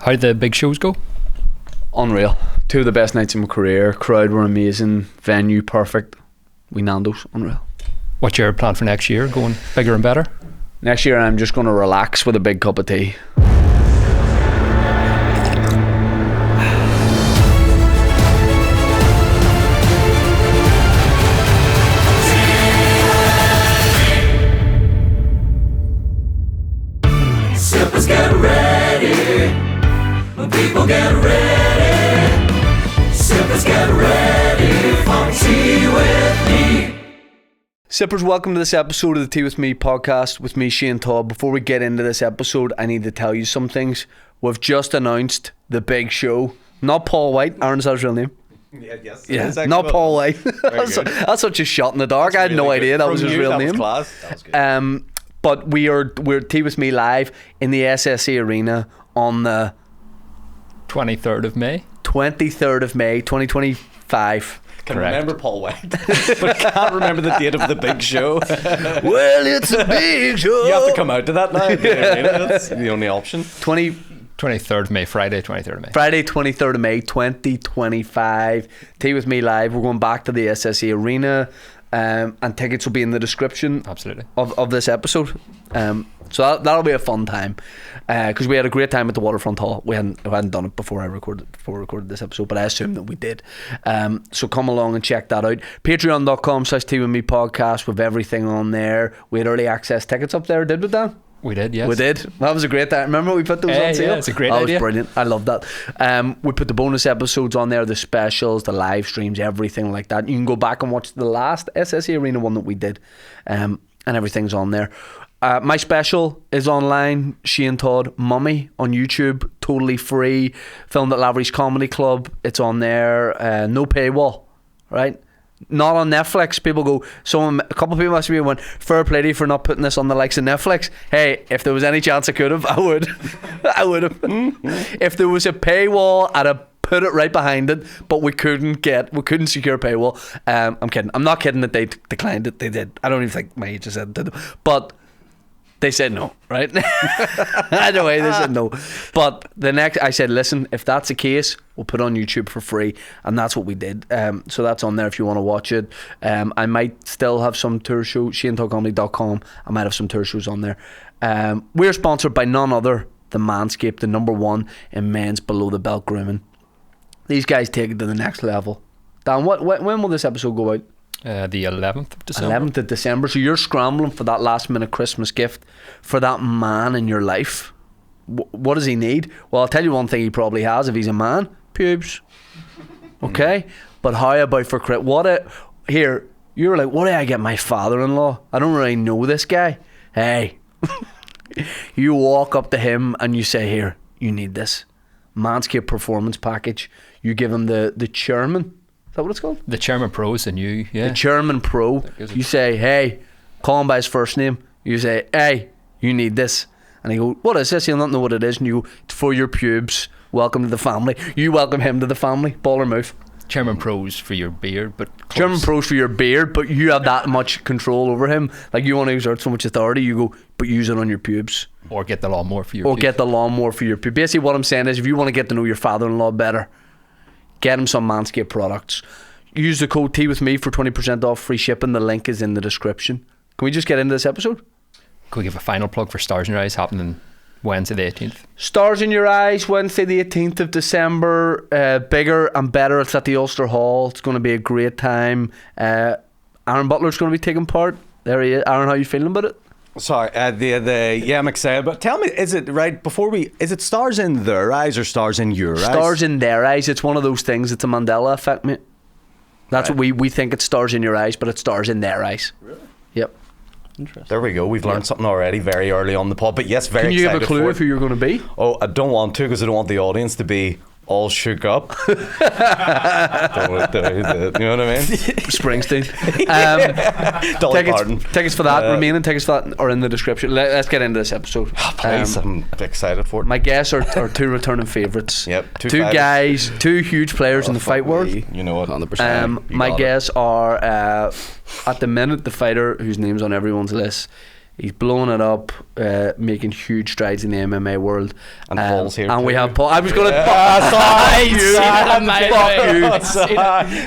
How did the big shows go? Unreal. 2 of the best nights of my career. Crowd were amazing. Venue perfect. We Nando's. Unreal. What's your plan for next year? Going bigger and better? Next year I'm just going to relax with a big cup of tea. Sippers get ready. When people get ready. Sippers get ready for tea with me. Sippers, welcome to this episode of the Tea With Me podcast with me, Shane Todd. Before we get into this episode, I need to tell you some things. We've just announced the big show. Not Paul White, Aaron's his real name. Yes. Not Paul White. That's such a shot in the dark. I had no idea that was his real name. Class. That was good. But we're Tea With Me live in the SSE Arena on the 23rd of May. 23rd of May 2025. Can Correct. remember Paul White, but can't remember the date of the big show. Well, it's a big show. You have to come out to that now. That's the only option. 23rd of May, Friday 23rd of May. Friday 23rd of May 2025. Tea With Me live. We're going back to the SSE Arena, and tickets will be in the description. Absolutely. Of this episode. So that'll be a fun time, because we had a great time at the Waterfront Hall. We hadn't done it before I recorded this episode, but I assumed that we did. So come along and check that out. Patreon.com/Tea With Me podcast with everything on there. We had early access tickets up there, did we, Dan? We did, yes. We did. That was a great time. Remember we put those on sale? Yeah, it's a great That idea. was brilliant. I love that. We put the bonus episodes on there, the specials, the live streams, everything like that. You can go back and watch the last SSE Arena one that we did, and everything's on there. My special is online, Shane Todd Mummy, on YouTube, totally free. Filmed at Lavery's Comedy Club. It's on there. No paywall, right? Not on Netflix. People go, a couple of people must be went, fair play to you for not putting this on the likes of Netflix. Hey, if there was any chance I could have, I would. I would have. If there was a paywall, I'd have put it right behind it, but we couldn't secure paywall. I'm kidding. I'm not kidding that they declined it. They did. I don't even think my agent said it did. But they said no, right? Either way, they said no. But I said, listen, if that's the case, we'll put it on YouTube for free, and that's what we did. So that's on there if you want to watch it. I might still have some tour shows, ShaneToddComedy.com. I might have some tour shows on there. We're sponsored by none other than Manscaped, the #1 in men's below the belt grooming. These guys take it to the next level. Dan, when will this episode go out? The 11th of December. 11th of December. So you're scrambling for that last minute Christmas gift for that man in your life. What does he need? Well, I'll tell you one thing he probably has if he's a man. Pubes. Okay? But how about for here, you're like, what do I get my father-in-law? I don't really know this guy. Hey. You walk up to him and you say, here, you need this Manscaped Performance Package. You give him the Chairman. Is that what it's called? The Chairman Pro is the new, yeah. The Chairman Pro. You say, hey, call him by his first name. You say, hey, you need this. And he go, what is this? He'll not know what it is. And you go, it's for your pubes. Welcome to the family. You welcome him to the family. Ball or move. Chairman Pro's for your beard, but close. Chairman Pro's for your beard, but you have that much control over him. Like, you want to exert so much authority, you go, but use it on your pubes. Or get the lawnmower for your Or pubes. get the lawnmower for your pubes. Basically what I'm saying is, if you want to get to know your father-in-law better, get him some Manscaped products. Use the code Tea With Me for 20% off free shipping. The link is in the description. Can we just get into this episode? Can we give a final plug for Stars in Your Eyes happening Wednesday the 18th? Stars in Your Eyes, Wednesday the 18th of December. Bigger and better. It's at the Ulster Hall. It's going to be a great time. Aaron Butler's going to be taking part. There he is. Aaron, how are you feeling about it? Sorry, yeah, I'm excited. But tell me, is it stars in their eyes or stars in your eyes? Stars in their eyes. It's one of those things. It's a Mandela effect, mate. That's Right. what we think it's stars in your eyes, but it's stars in their eyes. Really? Yep. Interesting. There we go. We've learned something already very early on the pod. But yes, very Can you excited give a clue for of who you're going to be? Oh, I don't want to, because I don't want the audience to be all shook up. You know what I mean? Springsteen. Dolly Parton. Tickets for that, remaining tickets for that are in the description. Let's get into this episode. Please, I'm excited for it. My guests are 2 returning favourites. Yep, two fighters. guys, 2 huge players in the fight world. You know what? 100%. My guests are at the minute the fighter whose name's on everyone's list He's blowing it up, making huge strides in the MMA world. And Paul's here and we too. have Paul. I was going to fuck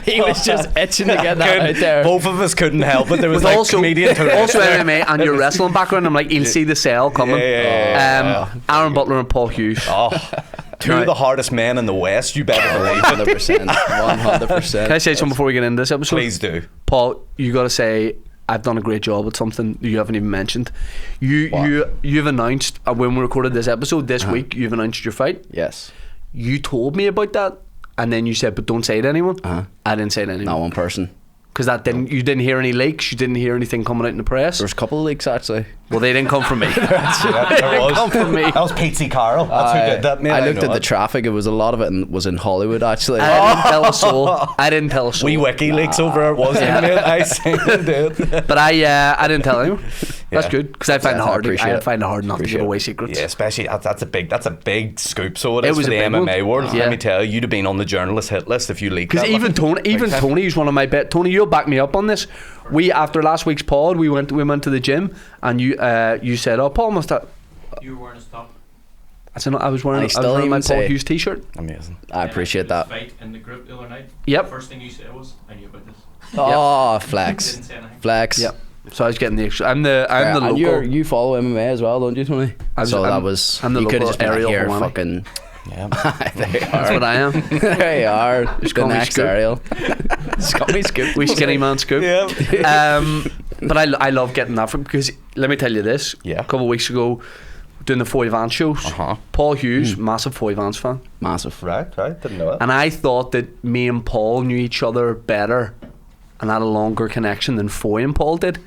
you. He was just itching to get that out there. Both of us couldn't help it. There was With like also comedian also MMA and your wrestling background. I'm like, you'll see the cell coming. Yeah. Aaron Butler and Paul Hughes. Oh, two of the hardest men in the West. You better believe it. 100%. 100%. Can I say something before we get into this episode? Please do. Paul, you got to say I've done a great job at something you haven't even mentioned. You've announced when we recorded this episode this week. You've announced your fight. Yes. You told me about that, and then you said, "But don't say it to anyone." I didn't say it to anyone. Not one person. Because you didn't hear any leaks. You didn't hear anything coming out in the press. There's a couple of leaks actually. Well, they didn't come from me. There was. Come from me. That was Pete Carroll. That's who did that, mate. I looked know at the it. traffic. It was a lot of it was in Hollywood actually. I didn't tell a soul. I didn't tell a soul. Wee WikiLeaks over it wasn't it, mate? I seen it, dude. But I didn't tell anyone. That's Yeah. good because I find it hard. appreciate I it. find it hard not to Appreciate give it. away secrets. Yeah, especially that's a big scoop. So it It is was for a the big one. MMA world. Yeah. Let me tell you, you'd have been on the journalist hit list if you leaked Because that. even Tony's one of my bet. Tony, you'll back me up on this. We after last week's pod, we went to the gym, and you said, "Oh, Paul must have." You were wearing a stop. I said, "I was wearing And he still my even Paul say- Hughes t-shirt." Amazing. I appreciate that. Fight in the group the other night. Yep. The first thing you said was, "I knew about this." Oh, flex. Didn't say anything. Flex. Yep. So I was getting the extra. I'm the And local. you follow MMA as well, don't you, Tony? I'm So the you could have local just been like, Ariel here, Hawani. fucking. Yeah. There you That's are. what I am. There you are. Just The call me next Scoop. Ariel. Scummy Scoop. We skinny man scoop. Yeah. But I love getting that from because let me tell you this. Yeah. A couple of weeks ago, doing the Foy Vance shows. Paul Hughes, massive Foy Vance fan, Massive. Right. Didn't know it. and I thought that me and Paul knew each other better and had a longer connection than Foy and Paul did.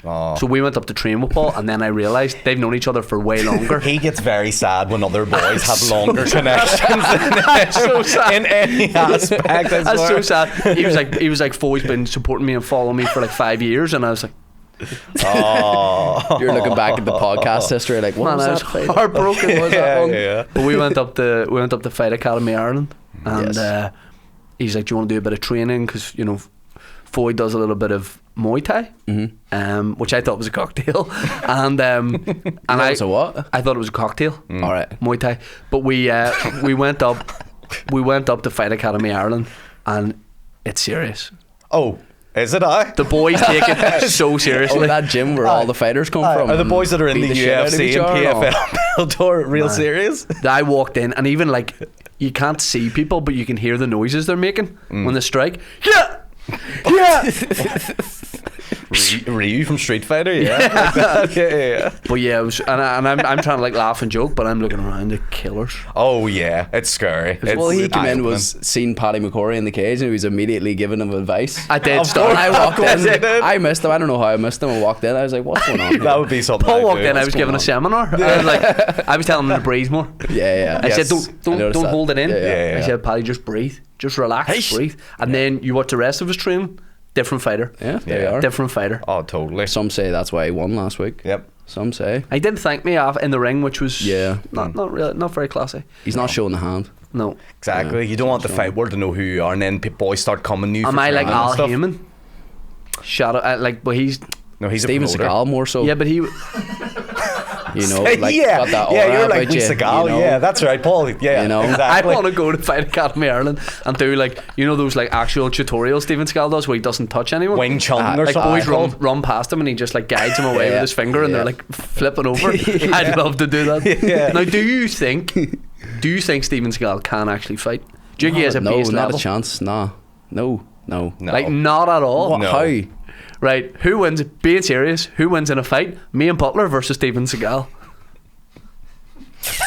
Oh. So we went up to train with Paul, and then I realised they've known each other for way longer. He gets very sad when other boys have longer connections in any aspect. I That's swear. so sad. He was like Foy's been supporting me and following me for like 5 years, and I was like, Oh. You're looking back at the podcast history like, what man, was I was that fight? heartbroken. What was that one? Yeah. But we went up to Fight Academy Ireland, and Yes. he's like, "Do you want to do a bit of training?" Because Foy does a little bit of Muay Thai, which I thought was a cocktail, and I was a what? I thought it was a cocktail, All right. Muay Thai. But we went up to Fight Academy Ireland, and it's serious. Oh, is it I? The boys take it so seriously. Oh, that gym where all the fighters come from. Are the boys that are in beat the shit out of UFC each and other or PFL Bellator real serious? I walked in, and even like you can't see people, but you can hear the noises they're making when they strike. Yeah, yeah. Ryu from Street Fighter, yeah. Like that. Yeah. But yeah, it was, and I'm trying to like laugh and joke, but I'm looking around the killers. Oh yeah, it's scary. Well, he It's came in, eye-opening. was seen Paddy McCory in the cage, and he was immediately giving him advice. I did Of start. course. I walked course he in. did. I missed him. I don't know how I missed him. I walked in. I was like, "What's going on?" here? That would be something. Paul I'd walked do. in. I was going giving a on? seminar. I was like, I was telling him to breathe more. Yeah, I yeah. said, Yes. don't noticed that. hold it in. Yeah, yeah. I said, Paddy, just breathe, just relax, breathe, and then you watch the rest of his training. Different fighter. Yeah, there you Yeah. are. Different fighter. Oh, totally. Some say that's why he won last week. Yep. Some say He did thank me off in the ring, which was Yeah. not really, not very classy. he's not showing the hand. No. Exactly. Yeah. You don't want the fight world to know who you are, and then boys start coming to you. Am for I like training and Al stuff. Heyman? Shout out, like, but he's No, he's Steven a promoter. Seagal more so. yeah, but he. You know, like yeah, got that yeah, aura you're like about Lee you, Seagal. you know? Yeah, that's right, Paul. Yeah, You know? I exactly. want to go to Fight Academy Ireland and do like those like actual tutorials Steven Seagal does where he doesn't touch anyone. Wing Chun or Like something. boys called. run past him and he just like guides him away Yeah. with his finger and Yeah. they're like flipping over. I'd love to do that. Yeah. Now, do you think Steven Seagal can actually fight? Do you think he has a no, base not level? a chance. No. No. Like not at all. No. How? Right? Who wins? Being serious, who wins in a fight? Me and Butler versus Steven Seagal.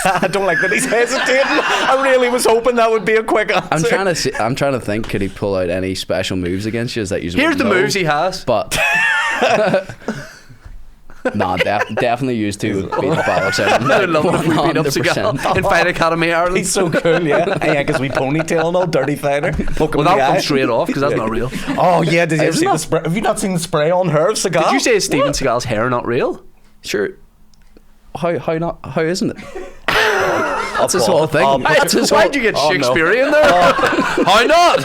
I don't like that he's hesitating. I really was hoping that would be a quick answer. I'm trying to think. Could he pull out any special moves against you? Is that you? Here's the moves he has. But nah, definitely used to beat the bollocks out of him. I would love it if we beat up 100%. Seagal in Fight Academy Ireland. He's so cool, yeah. Hey, because we ponytail and all, dirty fighter. Poke him Well, in the that'll eye. come straight off because that's not real. Oh yeah, did you ever Isn't see the it? spray? Have you not seen the spray on her, Seagal? Did you say Steven Seagal's hair not real? Sure. How not? How isn't it? That's his whole thing. Oh, That's his Why'd whole. you get Oh, no. Shakespearean there? How not?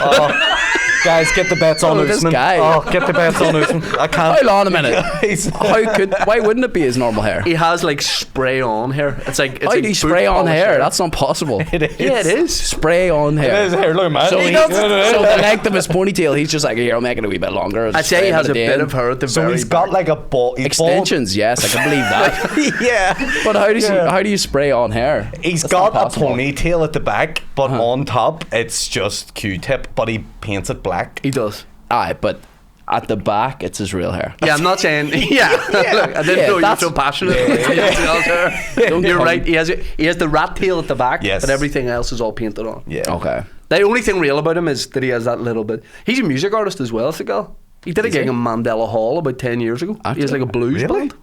Guys, get the bets on Oh, this Usman. guy. Oh, get the bets on Usman. I can't. Hold on a minute. Guys. Why wouldn't it be his normal hair? He has like spray on hair. It's like How do you spray on hair? That's not possible. It is. Yeah, it is. Spray on hair. It is hair. Look, man. So, He he does- so the length of his ponytail, he's just like, here, I'll make it a wee bit longer. I'd say he has a bit of hair at the So very he's back. got like a ball. extensions. Yes, I can believe that. Yeah. But Yeah. how do you spray on hair? He's That's not got a possible. ponytail at the back, but on top it's just Q-tip, but he paints it black. He does. Aye, but at the back, it's his real hair. Yeah, I'm not saying. Yeah, look, I didn't Yeah, know you were that's- so passionate. Don't You're get right. He has the rat tail at the back, Yes. but everything else is all painted on. Yeah. Okay. The only thing real about him is that he has that little bit. He's a music artist as well, Seagal. He did a gig in Mandela Hall about 10 years ago. He has like a blues Really? band.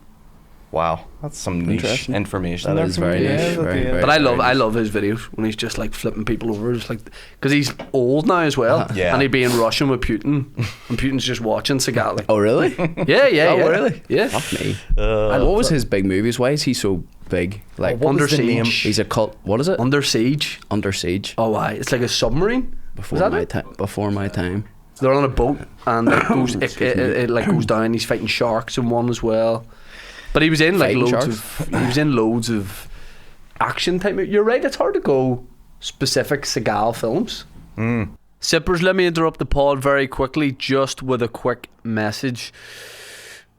Wow, that's some niche Interesting. information. That there is from very you. niche, Yeah, very, yeah. very- But I love his videos when he's just like flipping people over, just like because he's old now as well, Yeah. and he'd be in Russian with Putin, and Putin's just watching Seagal. Like, Oh, really? yeah, yeah, Oh, yeah, really? yeah. Fuck me. Uh, And what was his big movies? Why is he so big? Like, what Under was the name? Siege. he's a cult. What is it? Under Siege. Under Siege. Oh, why? It's like a submarine. Before Was that my it? time. Before my time. They're on a boat and it goes, it like goes down. He's fighting sharks in one as well. But he was in like Fighting loads of action type. You're right. It's hard to go specific Seagal films. Sippers, let me interrupt the pod very quickly, just with a quick message.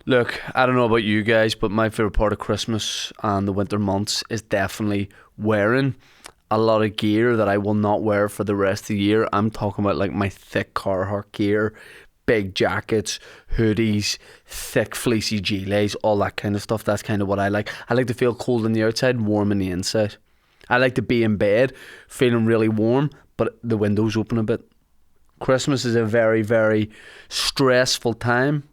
Look, I don't know about you guys, but my favorite part of Christmas and the winter months is definitely wearing a lot of gear that I will not wear for the rest of the year. I'm talking about like my thick Carhartt gear, big jackets, hoodies, thick fleecy gilets, all that kind of stuff. That's kind of what I like. I like to feel cold on the outside, warm on the inside. I like to be in bed, feeling really warm, but the windows open a bit. Christmas is a very, very stressful time.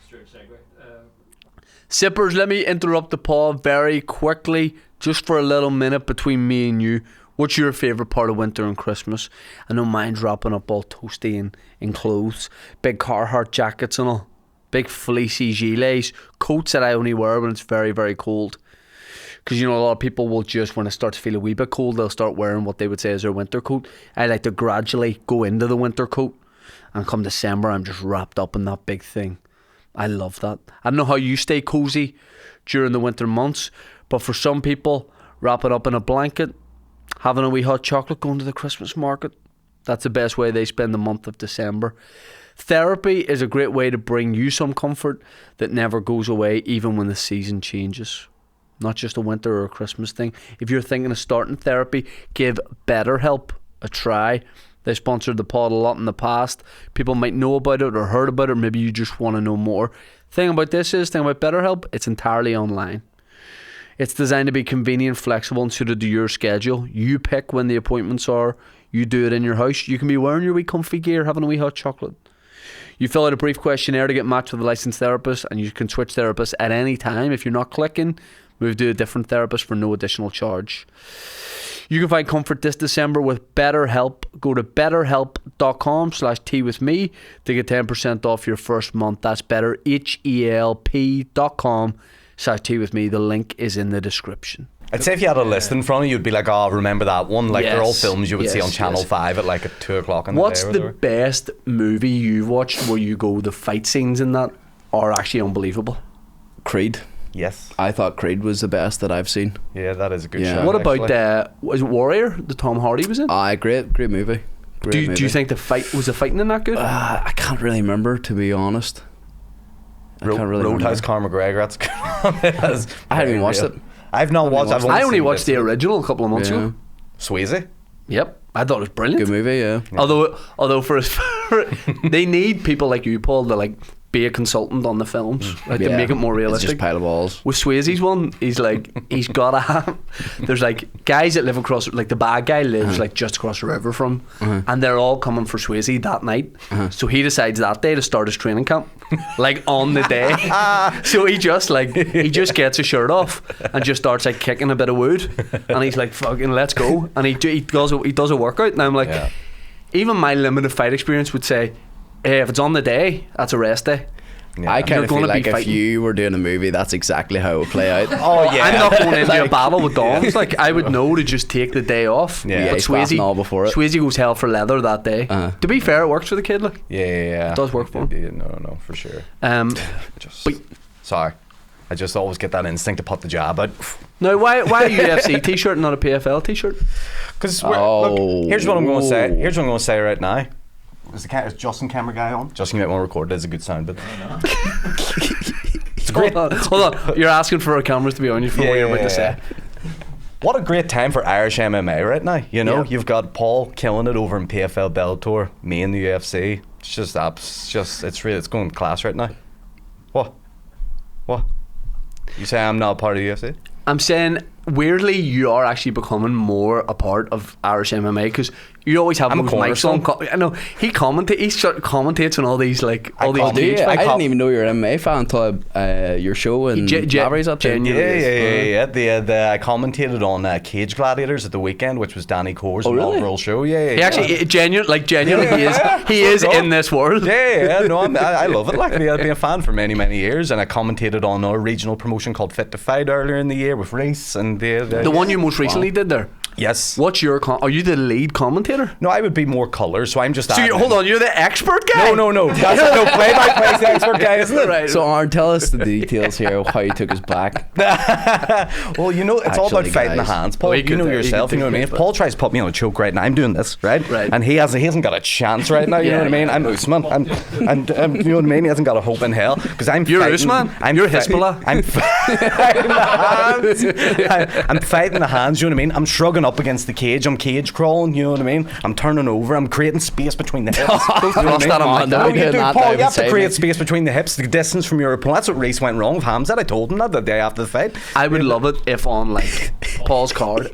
Straight segue. Sippers, let me interrupt the pod very quickly, just for a little minute between me and you. What's your favourite part of winter and Christmas? I know mine's wrapping up all toasty in clothes, big Carhartt jackets and all, big fleecy gilets, coats that I only wear when it's very, very cold. Because, you know, a lot of people will just, when it starts to feel a wee bit cold, they'll start wearing what they would say is their winter coat. I like to gradually go into the winter coat, and come December, I'm just wrapped up in that big thing. I love that. I don't know how you stay cozy during the winter months, but for some people, wrapping up in a blanket, having a wee hot chocolate, going to the Christmas market, that's the best way they spend the month of December. Therapy is a great way to bring you some comfort that never goes away, even when the season changes. Not just a winter or a Christmas thing. If you're thinking of starting therapy, give BetterHelp a try. They sponsored the pod a lot in the past. People might know about it or heard about it, or maybe you just want to know more. Thing about BetterHelp, it's entirely online. It's designed to be convenient, flexible, and suited to your schedule. You pick when the appointments are. You do it in your house. You can be wearing your wee comfy gear, having a wee hot chocolate. You fill out a brief questionnaire to get matched with a licensed therapist, and you can switch therapists at any time. If you're not clicking, move to a different therapist for no additional charge. You can find comfort this December with BetterHelp. Go to betterhelp.com/teawithme to get 10% off your first month. That's betterhelp.com/teawithme. The link is in the description. I'd say if you had a list in front of you, you'd be like, oh, remember that one? Like, they're all Yes, films you would see yes, on Channel yes. 5 at like at 2 o'clock in the What's day. or the whatever. best movie you've watched where you go, the fight scenes in that are actually unbelievable? Creed. Yes. I thought Creed was the best that I've seen. Yeah, that is a good Yeah. show. What about actually. was it Warrior, the Tom Hardy was in? Aye, great movie. Great do movie. you think the fighting in that good? I can't really remember, to be honest. I can't really Roadhouse, remember. Conor McGregor. That's good. That's I haven't even very watched real. it. I've not watched. I've I only seen watched bits the of it. original a couple of months Yeah. ago. Swayze. Yep, I thought it was brilliant. Good movie, yeah. Although for they need people like you, Paul, to like be a consultant on the films, like to Yeah. make it more It's realistic. just a pile of balls. With Swayze's one, he's gotta have. There's like guys that live across, like the bad guy lives like just across the river from, and they're all coming for Swayze that night. So he decides that day to start his training camp, like on the day. So he just gets his shirt off and just starts like kicking a bit of wood, and he's like, "Fucking let's go!" And he does a workout, and I'm like, Yeah. even my limited fight experience would say, hey, if it's on the day, that's a rest day. Yeah. I kind You're of feel gonna be like if fighting. you were doing a movie, that's exactly how it would play out. Oh yeah. I'm not going into a battle with Doms. Like, I would know to just take the day off. Yeah. But he's passing all before it. Swayze goes hell for leather that day. Uh-huh. To be fair, it works for the kid. Like, Yeah. It does work for him. Yeah, no, for sure. Just, But- sorry. I just always get that instinct to put the jab out. now, why a UFC t-shirt and not a PFL t-shirt? Because Oh. look, here's what I'm going to say. Whoa. Here's what I'm going to say right now. Is Justin camera guy on? Justin, you might want to record. That's a good sound, but it's great. Hold on. You're asking for our cameras to be on you for what you're about to say. What a great time for Irish MMA right now. You know, Yeah. you've got Paul killing it over in PFL Bellator, me in the UFC. It's just it's going class right now. What? You say I'm not a part of the UFC? I'm saying, weirdly, you are actually becoming more a part of Irish MMA because you always have I'm a those mics on. I know he commentates on all these all these can't- cage I fights. didn't even know you were an MMA fan until your show and Lavery's up there. genuinely Yeah. I commentated on Cage Gladiators at the weekend, which was Danny Core's really? inaugural show. Yeah. He actually genuinely he is in this world. Yeah, no, I love it. Like, I've been a fan for many, many years, and I commentated on a regional promotion called Fit to Fight earlier in the year with Reese and The one you most recently did there. Yes. What's your are you the lead commentator? No, I would be more colour, so I'm just. So hold on, you're the expert guy. No. That's no play-by-play's the expert guy, isn't it? Right. So Aaron, tell us the details here of how you took his back. Well, you know, it's all about Actually, fighting the guys. hands, Paul. Oh, you You could know do- you yourself. could You know what I do mean. it, If but- Paul tries to put me on a choke right now, I'm doing this, right? Right. And he hasn't got a chance right now. You know Yeah, what I mean? yeah. I'm Usman. And you know what I mean? He hasn't got a hope in hell because I'm. You're fighting, Usman? I'm You're fighting- Hezbollah? I'm fighting the hands. I'm fighting the hands. You know what I mean? I'm shrugging up against the cage. I'm cage crawling. You know what I mean? I'm turning over. I'm creating space between the hips. You know what I thrust mean? that on my No, dad. we You did do, not Paul, dive you have to inside, create mate. space between the hips, the distance from your opponent. That's what Reese went wrong with Hamzat. I told him that the day after the fight. I would love it if on Paul's card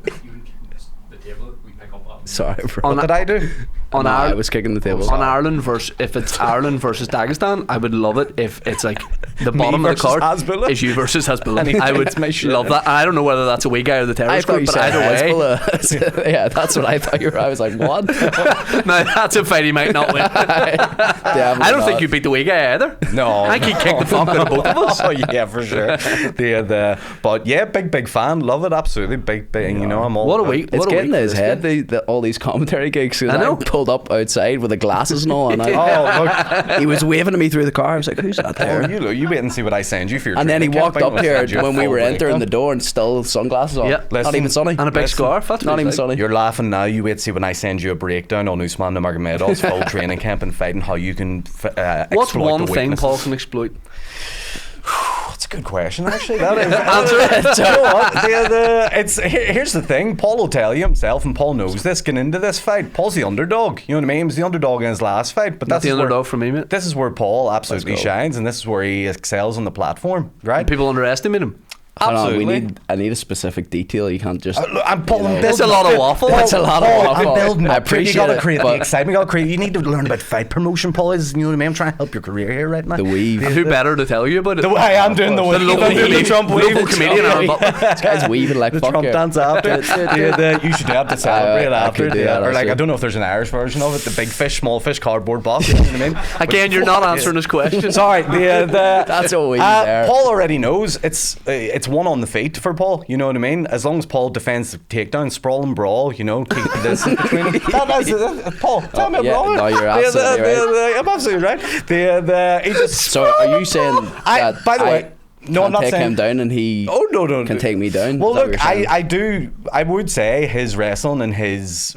The table we pick up on. Sorry, bro. On What did I do? on No, I Ireland. was kicking the table. On Ireland versus if it's Ireland versus Dagestan, I would love it if it's like the bottom of the versus card Hezbollah? is you versus Hezbollah. And he I would takes my shit. love that. And I don't know whether that's a wee guy or the I terrorist thought group, you but said either way, Hezbollah. Yeah, that's what I thought you were. I was like, what? no, that's a fight he might not win. I don't think you beat the wee guy either. No. I think he'd kick the fuck out of both of us. Oh yeah, for sure. But yeah, big fan. Love it. Absolutely. Big. You know, I'm all. What a week! It's What a getting week to his for this head, kid. all these commentary gigs. I know. I pulled up outside with the glasses and all, and Oh, look. he was waving at me through the car. I was like, who's that there? You wait and see what I send you for your And then he training camp. walked I'm up gonna here send you a when we full were entering the breakdown. door and still sunglasses on. Yeah. Not Listen, even sunny. And a big scarf. That's Not what even he's like. sunny. You're laughing now. You wait to see when I send you a breakdown on Usman Nurmagomedov's full training camp and fighting how you can. What's exploit one the thing weaknesses. Paul can exploit? That's a good question, actually. That is. Answer. You know what? Here's the thing. Paul will tell you himself, and Paul knows this. Getting into this fight, Paul's the underdog. You know what I mean? He was the underdog in his last fight, but Not that's the underdog for me, mate. This is where Paul absolutely Let's go. shines, and this is where he excels on the platform, right? People underestimate him. Hold on, Absolutely. I need a specific detail. You can't just. Look, I'm Paul. I'm That's building a lot up of to- waffle. That's a lot of Paul, waffle. I'm building I up to it. You appreciate gotta it, create the but- excitement. You need to learn about fight promotion, Paul. You know what I mean? I'm trying to help your career here right now. The weave. And who better to tell you about it? The way I am doing the The local I'm doing the comedian, Trump wave. local comedian Aaron Butler. This guy's weaving like The fuck Trump here. dance after. You should have to celebrate I after. could do Yeah. that, Or like, actually. I don't know if there's an Irish version of it. The big fish, small fish, cardboard box. You know what I mean? Again, you're not answering his question. Sorry, That's what we need there. Paul already knows it's one on the feet for Paul. You know what I mean? As long as Paul defends the takedown, sprawl and brawl, you know, keep the distance between them. Paul, tell me I'm yeah, wrong. no, you're absolutely right. I'm absolutely right. He just. So are you saying that by the way, no, I'm can't not take saying him down and he Oh no! can take me down? Well, Is that what look, you're saying? I would say his wrestling and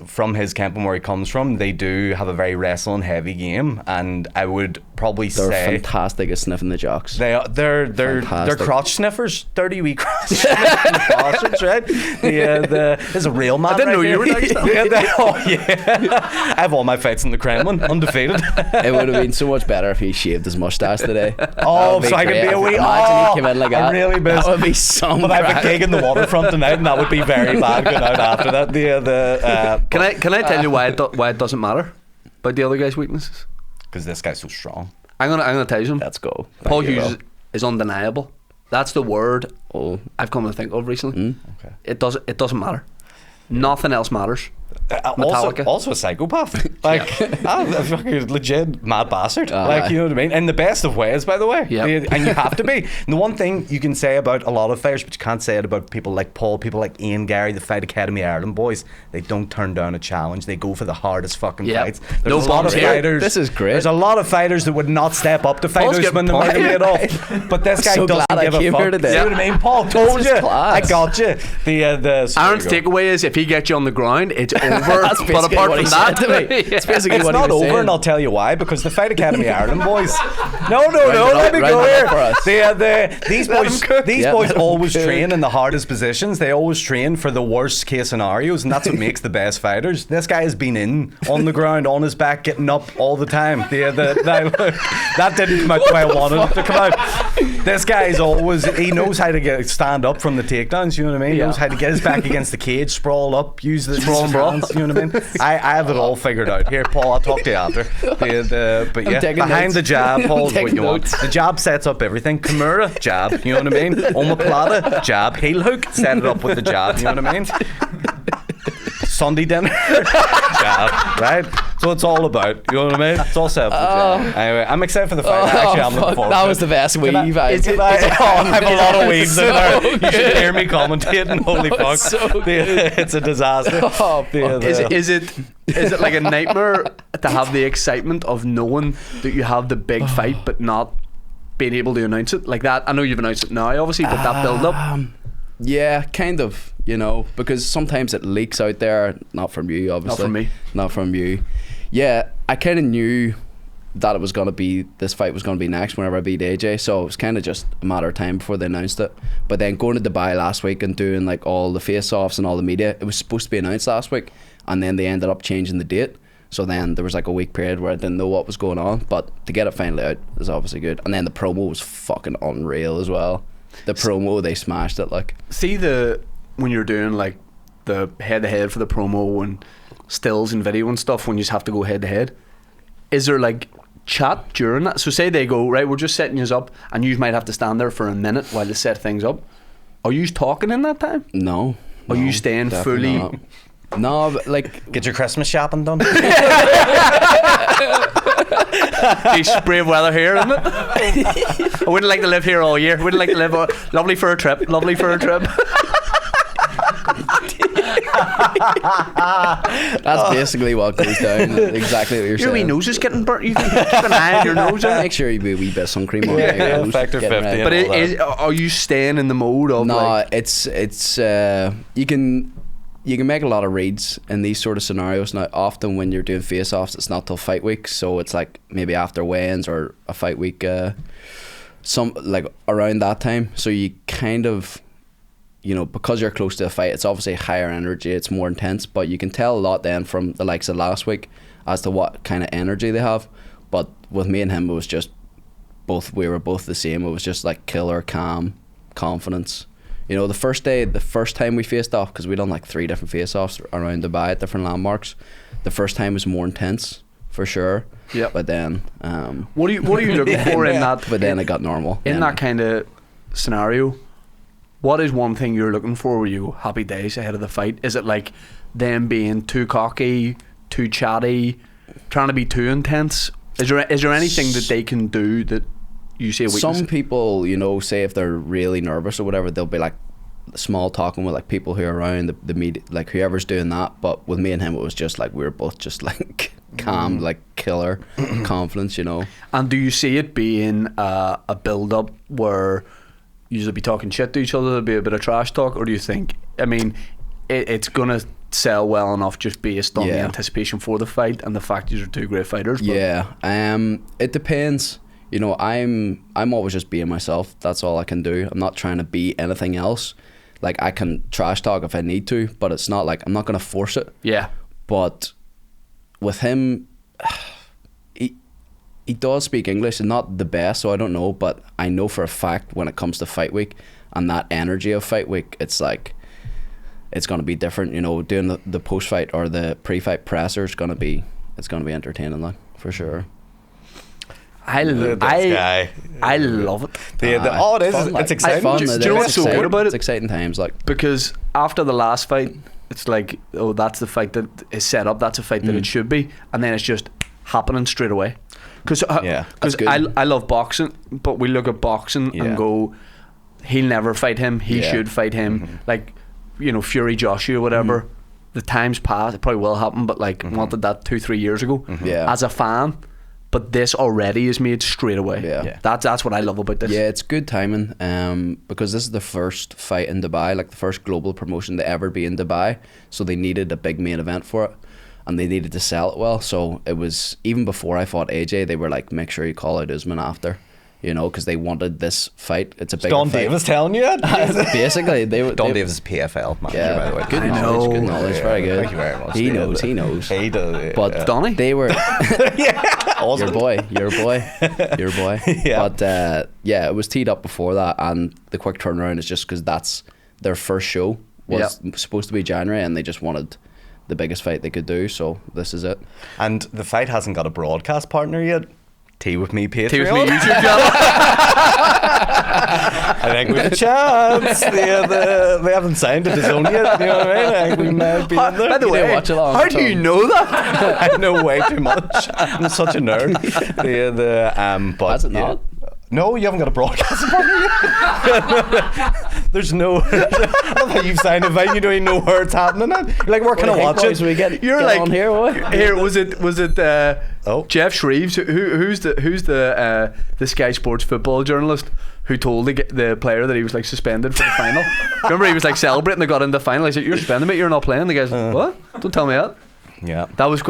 from his camp and where he comes from, they do have a very wrestling heavy game, and I would probably They're say fantastic at sniffing the jocks. they're Fantastic. crotch sniffers, dirty wee crotch sniffing bastards, right? There's a real man. I didn't right know you here. were Dagestan. Oh yeah, I have all my fights in the Kremlin, undefeated. It would have been so much better if he shaved his mustache today. Oh, That would so I could great. be a wee. Imagine he came in like I'm that. really That busy. would be some. But I have a crack. gig in the waterfront tonight, and that would be very bad going out after that. Can I tell you why it doesn't matter about the other guy's weaknesses? Because this guy's so strong. I'm gonna tell you something. Let's go. Paul Thank you, Hughes bro. is undeniable. That's the word Oh, I've come to think of recently. Mm. Okay. It doesn't matter. Nothing else matters. Also a psychopath. Like, I'm a fucking legit mad bastard. Like, you know what I mean? In the best of ways, by the way. Yep. And you have to be. And the one thing you can say about a lot of fighters, but you can't say it about people like Paul, people like Ian Gary, the Fight Academy Ireland boys. They don't turn down a challenge. They go for the hardest fucking fights. There's a lot of fighters. This is great. There's a lot of fighters that would not step up to fighters getting when the pumped. might get off. But this guy So doesn't glad I give a came fuck. here today. You know what I mean? Paul told This you. is class. I got you. Aaron's takeaway is if he gets you on the ground, it's over. That's But basically apart what from he that, said to me. It's basically It's what not he was over, saying. and I'll tell you why. Because the Fight Academy Ireland boys. No, Round it let me up, go round it here. up for us. These Let boys, him cook. these Yeah, boys let him always cook. train in the hardest positions. They always train for the worst case scenarios, and that's what makes the best fighters. This guy has been in on the ground, on his back, getting up all the time. That didn't come out the way I wanted it to come out. This guy's always, he knows how to stand up from the takedowns. You know what I mean? He knows how to get his back against the cage, sprawl up, use the Sprawl and brawl. hands, you know what I mean? I have it all figured out. Here, Paul, I'll talk to you after. But yeah, taking behind notes. the jab, Paul's what taking you want. notes. The jab sets up everything. Kimura, jab, you know what I mean? Omoplata, jab. Heel hook, set it up with the jab, you know what I mean? Sunday dinner, jab, right? So it's all about, you know what I mean? It's all set up for the jab. Anyway, I'm excited for the fight. Actually, I'm looking forward that to was it. the best weave. I have a lot of weaves in there. You should hear me commentating. Holy fuck. so good. It's a disaster. Oh, fuck. is it like a nightmare to have the excitement of knowing that you have the big fight but not being able to announce it like that? I know you've announced it now, obviously, but that build up. Yeah, kind of, you know, because sometimes it leaks out there, not from you, obviously. Not from me. Not from you. Yeah, I kind of knew that it was going to be, this fight was going to be next whenever I beat AJ, so it was kind of just a matter of time before they announced it. But then going to Dubai last week and doing like all the face-offs and all the media, it was supposed to be announced last week, and then they ended up changing the date. So then there was like a week period where I didn't know what was going on, but to get it finally out is obviously good. And then the promo was fucking unreal as well. The promo, they smashed it. Like, See when you're doing like the head-to-head for the promo and stills and video and stuff, when you just have to go head-to-head, is there like chat during that? So say they go, right, we're just setting you up, and you might have to stand there for a minute while they set things up. Are you talking in that time? no. Are you staying fully? not. No, but like, Get your Christmas shopping done. It's brave weather here, isn't it? I wouldn't like to live here all year. Wouldn't like to live. Lovely for a trip. Lovely for a trip. that's basically what goes down. Exactly what you're Your wee saying. nose is getting burnt. You can keep an eye on your nose. Make sure you put a wee bit of sun cream on Yeah, your nose, Factor getting 50. ready. But are you staying in the mode of No, like? it's you can make a lot of reads in these sort of scenarios. Now, often when you're doing face-offs, it's not till fight week, so it's like maybe after weigh-ins or a fight week, some like around that time. So you kind of, you know, because you're close to a fight, it's obviously higher energy, it's more intense, but you can tell a lot then from the likes of last week as to what kind of energy they have. But with me and him, it was just we were both the same. It was just like killer calm, confidence. You know, the first time we faced off, because we done like 3 different face-offs around Dubai at different landmarks. The first time was more intense, for sure. Yep. But then, What are you looking for in that? but then it got normal. In Then- that kind of scenario, what is one thing you're looking for? Were you happy days ahead of the fight? Is it like them being too cocky, too chatty, trying to be too intense? Is there anything that they can do that you see a weakness? Some people, you know, say if they're really nervous or whatever, they'll be like small talking with like people who are around the media, like whoever's doing that. But with me and him, it was just like we were both just like calm, like killer confidence, you know. And do you see it being a build up where you'll be talking shit to each other, there'll be a bit of trash talk, or do you think, I mean, it's gonna sell well enough just based on the Yeah. anticipation for the fight and the fact these are two great fighters? But Yeah, it depends. You know, I'm always just being myself. That's all I can do. I'm not trying to be anything else. Like, I can trash talk if I need to, but it's not like I'm not gonna force it. yeah. But with him, he does speak English, and not the best, so I don't know. But I know for a fact when it comes to fight week and that energy of fight week, it's like it's gonna be different. You know, doing the post fight or the pre fight presser is gonna be entertaining, like, for sure. I love it It is. fun, like, It's exciting. fun, Do it you know is what's so exciting. good about It's it? exciting times, like. because after the last fight, it's like, oh, that's the fight that is set up. That's a fight that it should be, and then it's just happening straight away. Because that's good. I love boxing, but we look at boxing and go, he'll never fight him. He should fight him. Like, Fury Joshua or whatever. The time's passed. It probably will happen, but like wanted that 2-3 years ago. Yeah. As a fan, but this already is made straight away. Yeah. That's what I love about this. Yeah, it's good timing. Because this is the first fight in Dubai, like the first global promotion to ever be in Dubai. So they needed a big main event for it, and they needed to sell it well. So it was, even before I fought AJ, they were like, make sure you call out Usman after. Because they wanted this fight. It's a big Don fight. Davis telling you that? Basically, Don Davis is PFL manager, by the way. Good I knowledge. know. Good knowledge. Very good. Thank you very much. He knows. He knows. He does. But Donny? they were Awesome. your boy. Yeah. But it was teed up before that, and the quick turnaround is just because that's their first show was supposed to be January, and they just wanted the biggest fight they could do. So this is it. And the fight hasn't got a broadcast partner yet. Tea with me Patreon. Tea with me YouTube channel. I think we have a chance. They haven't signed it to zone yet. You know what I mean? I think we might be in there. By the way, watch along, how do you know that? I know way too much. I'm such a nerd. But Has it not? No, you haven't got a broadcast partner yet. There's no. I don't think you've signed a fight. You don't even know where it's happening. You're like, where can I watch it? You're Get like, on here, what? here was it Jeff Shreves, who's the Sky Sports football journalist who told the player that he was like suspended for the final? Remember, he was like celebrating they got into the final. He said, "You're suspended, mate. You're not playing." The guy's like, "What? Don't tell me that." Yeah, that was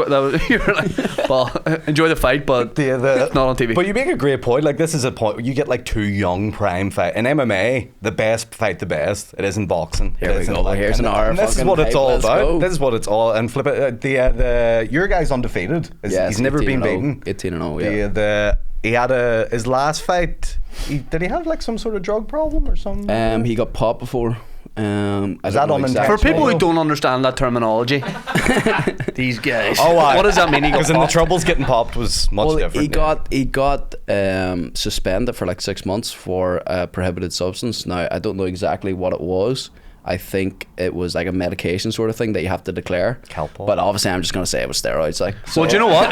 you're like, well, enjoy the fight, but it's not on TV. But you make a great point. Like, this is a point you get like two young prime fight in MMA. The best fight the best. It isn't boxing. Here we go. Here's an hour. And this is what it's all about. This is what it's all. And flip it. Your guy's undefeated. He's never been beaten. 18-0. Yeah. He had his last fight. Did he have like some sort of drug problem or something? He got popped before. Is that unintentional? For people who don't understand that terminology, these guys. What does that mean? Because in the troubles, getting popped was much different. He got suspended for like 6 months for a prohibited substance. Now I don't know exactly what it was. I think it was like a medication sort of thing that you have to declare. Calpol. But obviously, I'm just going to say it was steroids. Like, so. Well, do you know what?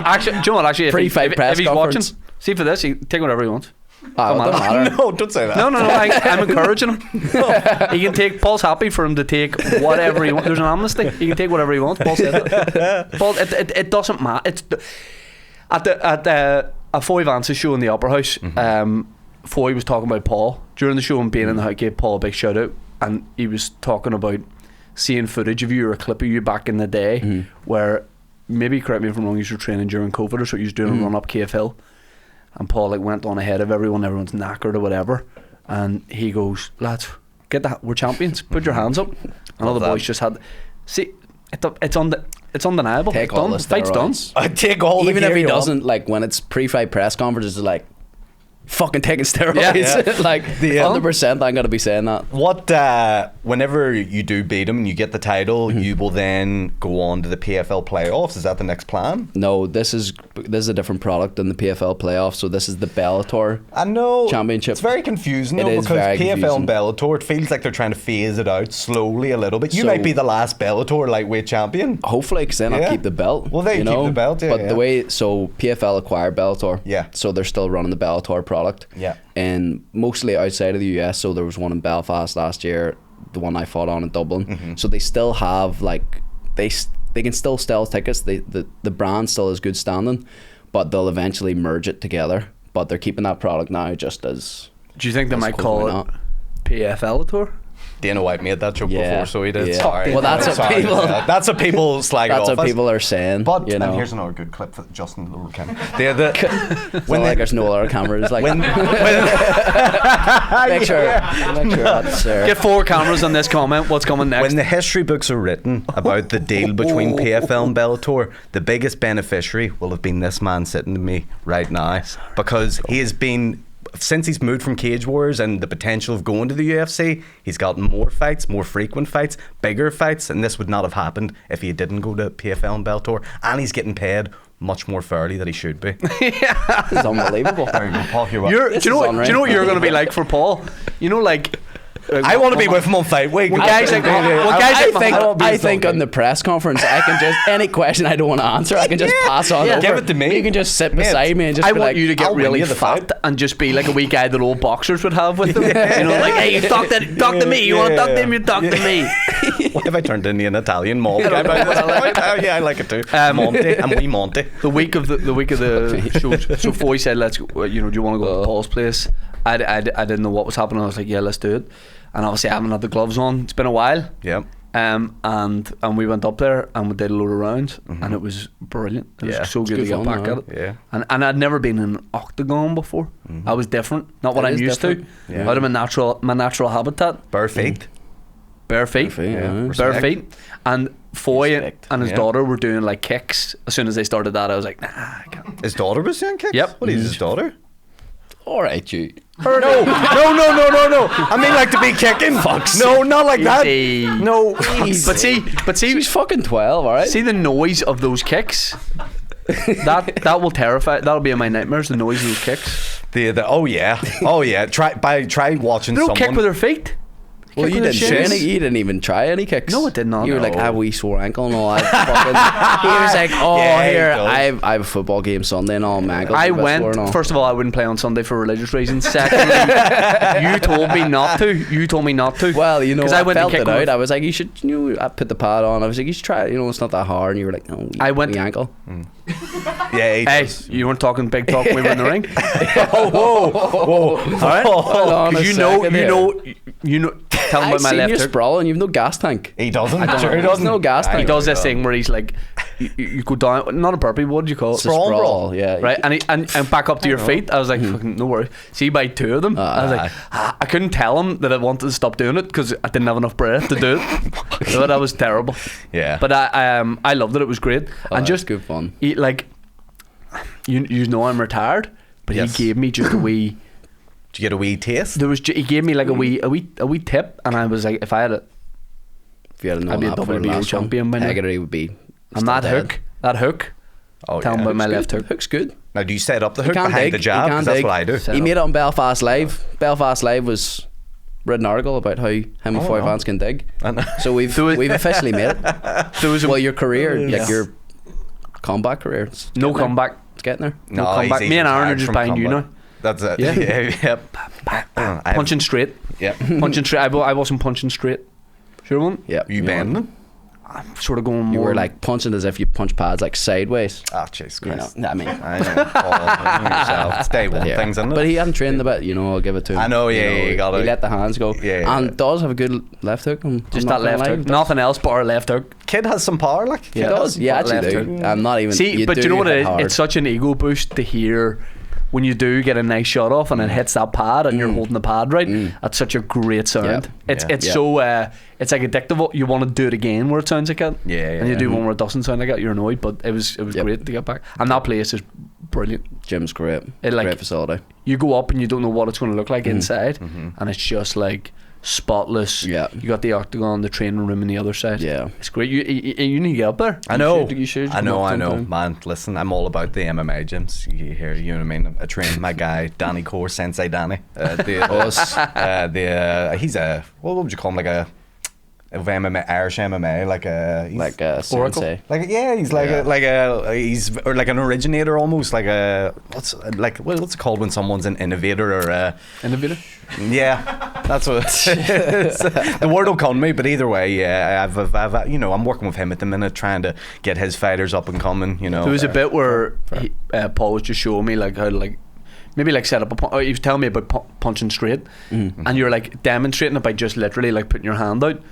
Actually, Pre-fight press if he's conference. watching, see for this, he can take whatever he wants. It doesn't matter. No, don't say that. No. I'm encouraging him. He can take. Paul's happy for him to take whatever he wants. There's an amnesty. He can take whatever he wants. Paul said it. Paul, it doesn't matter. It's at a Foy Vance's show in the Opera House. Foy was talking about Paul during the show and being in the house. Gave Paul a big shout out, and he was talking about seeing footage of you or a clip of you back in the day where, maybe correct me if I'm wrong, you were training during COVID or so. You was doing a run up Cave Hill. And Paul like went on ahead of everyone's knackered or whatever, and he goes, "Lads, get that, we're champions, put your hands up." And all the boys just had, see, it's undeniable. Take all the fight's done. I take all Even the if he carry on. doesn't, like when it's pre-fight press conferences, it's like fucking taking steroids. Yeah. Like 100%, I'm going to be saying that. What whenever you do beat him and you get the title, you will then go on to the PFL playoffs. Is that the next plan? No, this is a different product than the PFL playoffs. So this is the Bellator. I know Championship. It's very confusing though, It is because very PFL confusing. and Bellator, it feels like they're trying to phase it out slowly a little bit. You So- might be the last Bellator lightweight champion. Hopefully, because then I'll Yeah. keep the belt. Well, they you keep know? the belt, yeah, But yeah. the way, so PFL acquired Bellator. Yeah. So they're still running the Bellator product. Yeah. And mostly outside of the US. So there was one in Belfast last year, the one I fought on in Dublin. So they still have like they can still sell tickets. The brand still has good standing, but they'll eventually merge it together. But they're keeping that product now just as. Do you think they I might suppose call why it not? PFL Tour? Dana White made that joke Yeah, before, so he did. yeah. Sorry. Well, that's what Sorry. people- Yeah, that's what people slag it That's off what as. people are saying. But you know, and here's another good clip for Justin Lurkin. it's not like there's no other cameras. Like make sure that's there. Get 4 cameras on this comment. What's coming next? When the history books are written about the deal between PFL and Bellator, the biggest beneficiary will have been this man sitting to me right now, because he has been, since he's moved from Cage Warriors and the potential of going to the UFC, he's gotten more fights, more frequent fights, bigger fights, and this would not have happened if he didn't go to PFL and Bellator. And he's getting paid much more fairly than he should be. It's unbelievable. There you go, Paul. Do you know what you're going to be like for Paul? You know, like I want to be with him on fight week. Well, guys like- well, guys I like think Mahmoud- I think on the press conference I can just any question I don't want to answer I can just pass on. Yeah. over. Give it to me. You can just sit Mate, beside me and just I be want like, you to get I'll win really you the fat fight. and just be like a wee guy that old boxers would have with them. You know, like, hey, you talk to me. You want to talk to him? You talk to me. What have I turned into an Italian mob guy by this point? Oh, yeah, I like it too. Monte. I'm wee Monte. The week of the show. So Foy said, "Let's go. You know, do you want to go to Paul's place?" I didn't know what was happening. I was like, "Yeah, let's do it." And obviously, I haven't had the gloves on. It's been a while. Yep. And we went up there and we did a load of rounds, and it was brilliant. It Yeah. was so good to good get fun, back yeah. at it. Yeah. And I'd never been in an octagon before. I was different, not what It I'm is used different. to. Yeah. Out of my natural habitat, Bare feet. bare feet, Bare feet, yeah. bare Respect. feet. And Foy Respect, and his yeah. daughter were doing like kicks. As soon as they started that, I was like, nah, I can't. His daughter was doing kicks? Yep. What is his daughter? all right, you. No. I mean, like to be kicking. No, not like that. Easy. No. But see, She's fucking 12, all right. see the noise of those kicks. that will terrify. That'll be in my nightmares. The noise of those kicks. Oh yeah. Try watching They don't someone. kick with their feet. Well, Kick you with didn't their do shins. any. You didn't even try any kicks. No, I did not. You were like, No. I have a wee sore ankle and all. He was like, oh, Yeah, he here, does. I have a football game Sunday and all. My ankle's I a bit went. sore and all. First of all, I wouldn't play on Sunday for religious reasons. Secondly, you told me not to. You told me not to. Well, you know, 'Cause I went to felt kick it with- out. I was like, you should. You know, I put the pad on. I was like, you should try it. You know, it's not that hard. And you were like, no. I went- the ankle. Yeah. He Hey, does. you weren't talking big talk when we were in the ring. Whoa. All right. Hold on a 'Cause you second here. know. Tell him I've about my seen left you hook. sprawl and you've no gas tank. He doesn't. don't Sure know. he doesn't. There's no gas I tank. He know does this does. thing where he's like, you go down, not a burpee. What do you call it? Sprawl. Yeah. Right, and back up to your feet. I was like, fucking no worries. See, by two of them, I was like, I couldn't tell him that I wanted to stop doing it because I didn't have enough breath to do it. So that was terrible. Yeah. But I loved it. It was great. And it's just good fun. He, like, you know, I'm retired, but Yes. he gave me just a wee. Did you get a wee taste? He gave me like a wee tip, and I was like, if I had it, If you had known I'd be a that before the WBO last champion by one, now. Hegarty would be. and still that dead. hook. Oh, Tell him about my Hook's left good. hook. Hook's good. Now, do you set up the hook He can behind dig. the jab? He can 'Cause that's dig. what I do. Set He up. made it on Belfast Live. Belfast Live was read an article about how him and Foy no. Vance can dig. I know. So we've officially made it. There was Well, your career, Yeah. like your combat career, it's no getting there. comeback. It's getting there. No comeback. Me and Aaron are just behind you now. That's it. Yeah. Yep. Punching straight. Yep. Punching straight. I wasn't punching straight. Sure one. Yeah, You bending? Sort of going more. You were like punching as if you punch pads like sideways. Ah, jeez, You know, Christ. I mean, I know. Paul, you know yourself. It's day one yeah. things, isn't it? But he hadn't trained a bit. You know, I'll give it to him. I know, yeah, You you got He it. let the hands go. Yeah, and yeah. does have a good left hook. just that left hook. Nothing else but our left hook. Kid has some power, like. He Kid does. has Yeah, left actually hook. do. I'm not even. See, but you know what hit it is? hard. It's such an ego boost to hear when you do get a nice shot off and it hits that pad and you're holding the pad right. That's such a great sound. Yeah. It's Yeah. so it's like addictive. You want to do it again where it sounds like that. Yeah, And you yeah. do one where it doesn't sound like that, you're annoyed. But it was Yep. great to get back. And that place is brilliant. Gym's great. It, like- great facility. You go up and you don't know what it's going to look like inside, and it's just like spotless. Yeah. You got the octagon, the training room on the other side. Yeah. It's great. You need to get up there. I know. You should I come know. up I know. sometime. Man, listen, I'm all about the MMA gyms. You hear, you know what I mean? I trained my guy, Danny Core, Sensei Danny. He's a, what would you call him? Like a, of MMA, Irish MMA, like a, he's, Like a Oracle. sensei. like yeah, he's like he's or like an originator almost, like a what's it called when someone's an innovator or a, Innovator. yeah, that's what the word will come to me. But either way, yeah, I've you know, I'm working with him at the minute, trying to get his fighters up and coming. You know, There was a bit where Paul was just showing me like how to like maybe like set up he was telling me about punching straight, and you're like demonstrating it by just literally like putting your hand out.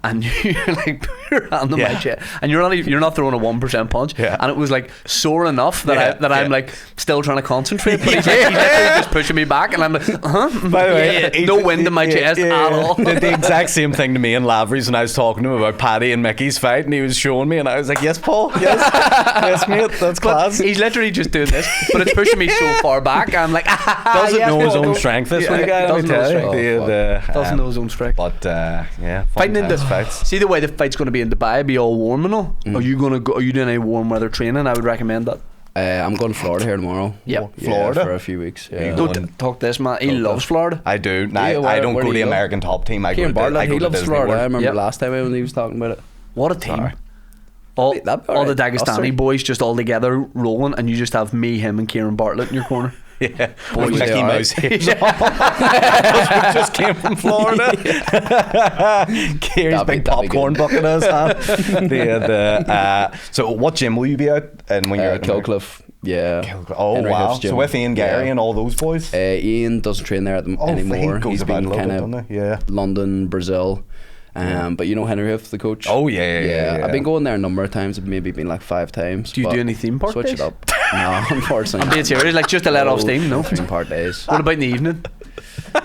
And you're like put your hand on my chest, and you're not throwing a 1% punch, and it was like sore enough that I'm like still trying to concentrate, but he's literally just pushing me back, and I'm like, By the way, no wind in my chest at all. Did the exact same thing to me in Lavery's when I was talking to him about Paddy and Mickey's fight, and he was showing me, and I was like, "Yes, Paul, yes, yes, mate, that's But class." he's literally just doing this, but it's pushing me so far back. I'm like, Doesn't yes, know his Paul, own go. strength. This Yeah, one guy, let me doesn't know his tell you. strength. Doesn't know his own strength. But yeah, fun Fighting in times, the fights. see the way the fight's going to be in Dubai, be all warm and all. Are you going to go? Are you doing any warm weather training? I would recommend that. I'm going to Florida here tomorrow. Yep. Florida? for a few weeks. Yeah. Don't talk this, man. He loves Florida. I do. Nah, Yeah, I don't where go do to you the go? American top team. I go Kieran to, I Bartlett, go he to loves Disney Florida. I World. remember Yep. last time when he was talking about it. What a team. Sorry. All, That'd be all the alright. Dagestani Sorry. boys just all together rolling, and you just have me, him, and Kieran Bartlett in your corner. Yeah, Boys, with they Mickey are. Mouse ears on. We just came from Florida. Kieran's That'd be- big that'd be popcorn good. bucket in his hand. So what gym will you be at? And when you're at Kilcliff. Yeah. Oh Henry wow! Huff's gym. So with Ian Gary Yeah. and all those boys. Ian doesn't train there anymore. he goes He's about been a little kind bit, of doesn't he? Yeah. London, Brazil. But you know Henry Huff, the coach. Oh yeah. I've been going there a number of times. Maybe been like 5 times. Do you but do any theme park Switch days? it up. No, unfortunately. I'm being serious, like just to let off steam, no? Theme park days. What about in the evening?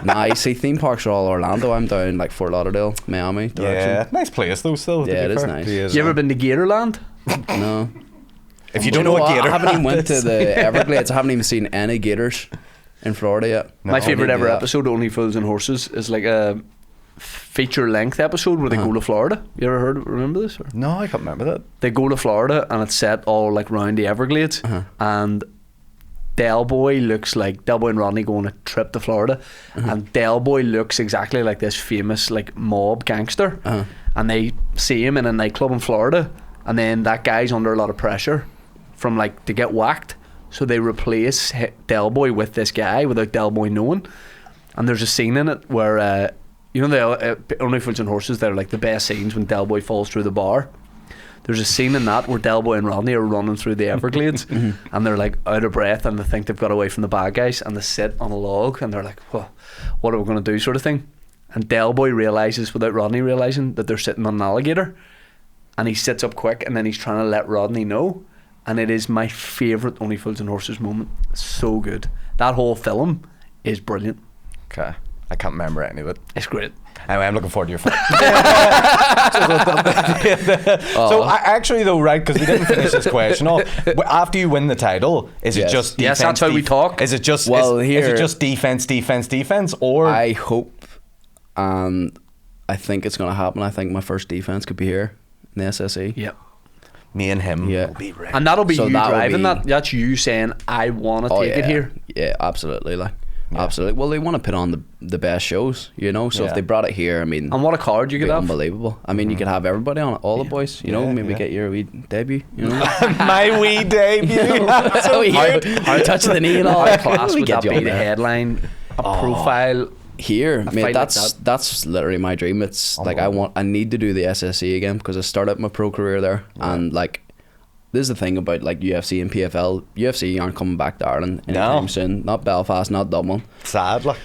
Nah, you see, theme parks are all Orlando. I'm down like Fort Lauderdale, Miami direction. Yeah, nice place though. Still, to Yeah, be it is fair. nice. You ever been to Gatorland? No. If you don't know what I gator, haven't even went to the Everglades. I haven't even seen any gators in Florida yet. My favourite I need to ever do that. episode, Only Fools and Horses, is like a feature-length episode where they go to Florida. You ever remember this? Or? No, I can't remember that. They go to Florida and it's set all like round the Everglades, and Del Boy looks like Del Boy and Rodney go on a trip to Florida, and Del Boy looks exactly like this famous like mob gangster, and they see him in a nightclub in Florida, and then that guy's under a lot of pressure from like to get whacked, so they replace Del Boy with this guy without Del Boy knowing. And there's a scene in it where you know the Only Fools and Horses, they're like the best scenes when Del Boy falls through the bar. There's a scene in that where Del Boy and Rodney are running through the Everglades and they're like out of breath and they think they've got away from the bad guys, and they sit on a log and they're like, well, what are we going to do, sort of thing. And Del Boy realises without Rodney realising that they're sitting on an alligator, and he sits up quick and then he's trying to let Rodney know, and it is my favourite Only Fools and Horses moment. So good. That whole film is brilliant. Okay, I can't remember any of it. It's great. Anyway, I'm looking forward to your fight. So actually though, right, because we didn't finish this question off. But after you win the title, is it Yes. just Yes, defense? that's how we talk. Is it just Well, is here- it just defense, or I hope, and I think it's going to happen. I think my first defense could be here in the SSE. Yeah. me and him Yeah. will be ready? And that'll be So you that would driving be- that. That's you saying, I want to take it here. Yeah, absolutely. Like, absolutely. Well, they want to put on the best shows, you know. So Yeah. if they brought it here, I mean, And what a card you it'd could be have. unbelievable. I mean, you could have everybody on it, all the boys. You know, Yeah, maybe yeah. get your wee debut. You know, My wee debut. so how touch the knee and all. How class We would get that you be? on The there. headline, a profile. Here, fight mate, like that's literally my dream. It's like I need to do the SSE again because I started my pro career there, and like this is the thing about like UFC and PFL. UFC aren't coming back to Ireland anytime soon. Not Belfast, not Dublin. Sad, like,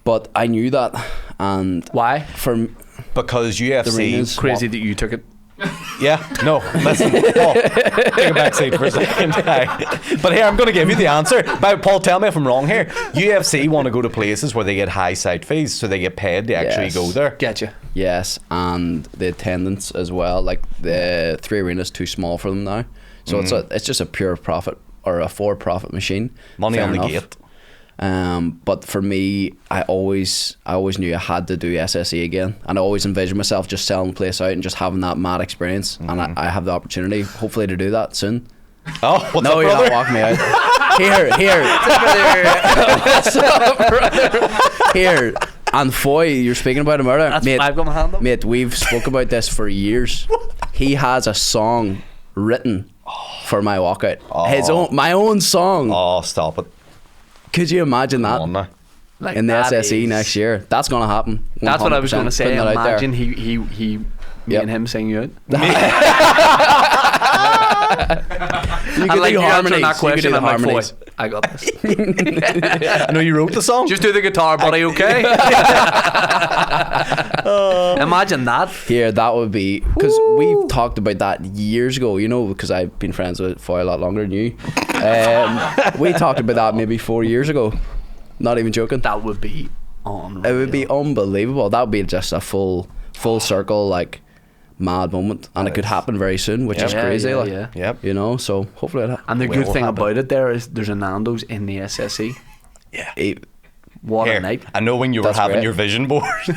But I knew that, and Why? from because UFC. arenas- Crazy that you took it. Yeah, no, listen, Paul, take a back seat for a second. But here, I'm going to give you the answer. But Paul, tell me if I'm wrong here. UFC want to go to places where they get high site fees, so they get paid to actually Yes. go there. Get you. yes, and the attendance as well. Like the 3 arenas too small for them now, so it's just a pure profit or a for-profit machine. Money Fair on the enough. gate. But for me, I always knew I had to do SSE again, and I always envisioned myself just selling the place out and just having that mad experience. And I have the opportunity, hopefully, to do that soon. Oh, what's No, up, you're brother? not walking me out. Here. What's up, brother? Here. And Foy, you're speaking about him earlier. That's Mate, I've got my hand up. mate, we've spoke about this for years. He has a song written for my walkout. My own song. Oh, stop it. Could you imagine that? Come on now. Like, In the that SSE is- next year. That's gonna happen. That's what I was 100%. going to say. Putting that out there. Imagine he me Yep. and him sing you out. You And could like do you answering harmonies. that You could question, do I'm like, harmonies. "Boy, I got this. I know you wrote the song. Just do the guitar, buddy, okay? Imagine that. Here, that would be because we've talked about that years ago. You know, because I've been friends with Foy a lot longer than you. We talked about that maybe 4 years ago. Not even joking. That would be on. It would be unbelievable. That would be just a full circle, like mad moment, and it could happen very soon, which is Yeah, crazy. yeah, like, yeah. Yep. you know. So hopefully, And the Will good thing happen. about it there is there's a Nando's in the SSE. it, What a Here, night. I know when you were That's having great. your vision board. Well,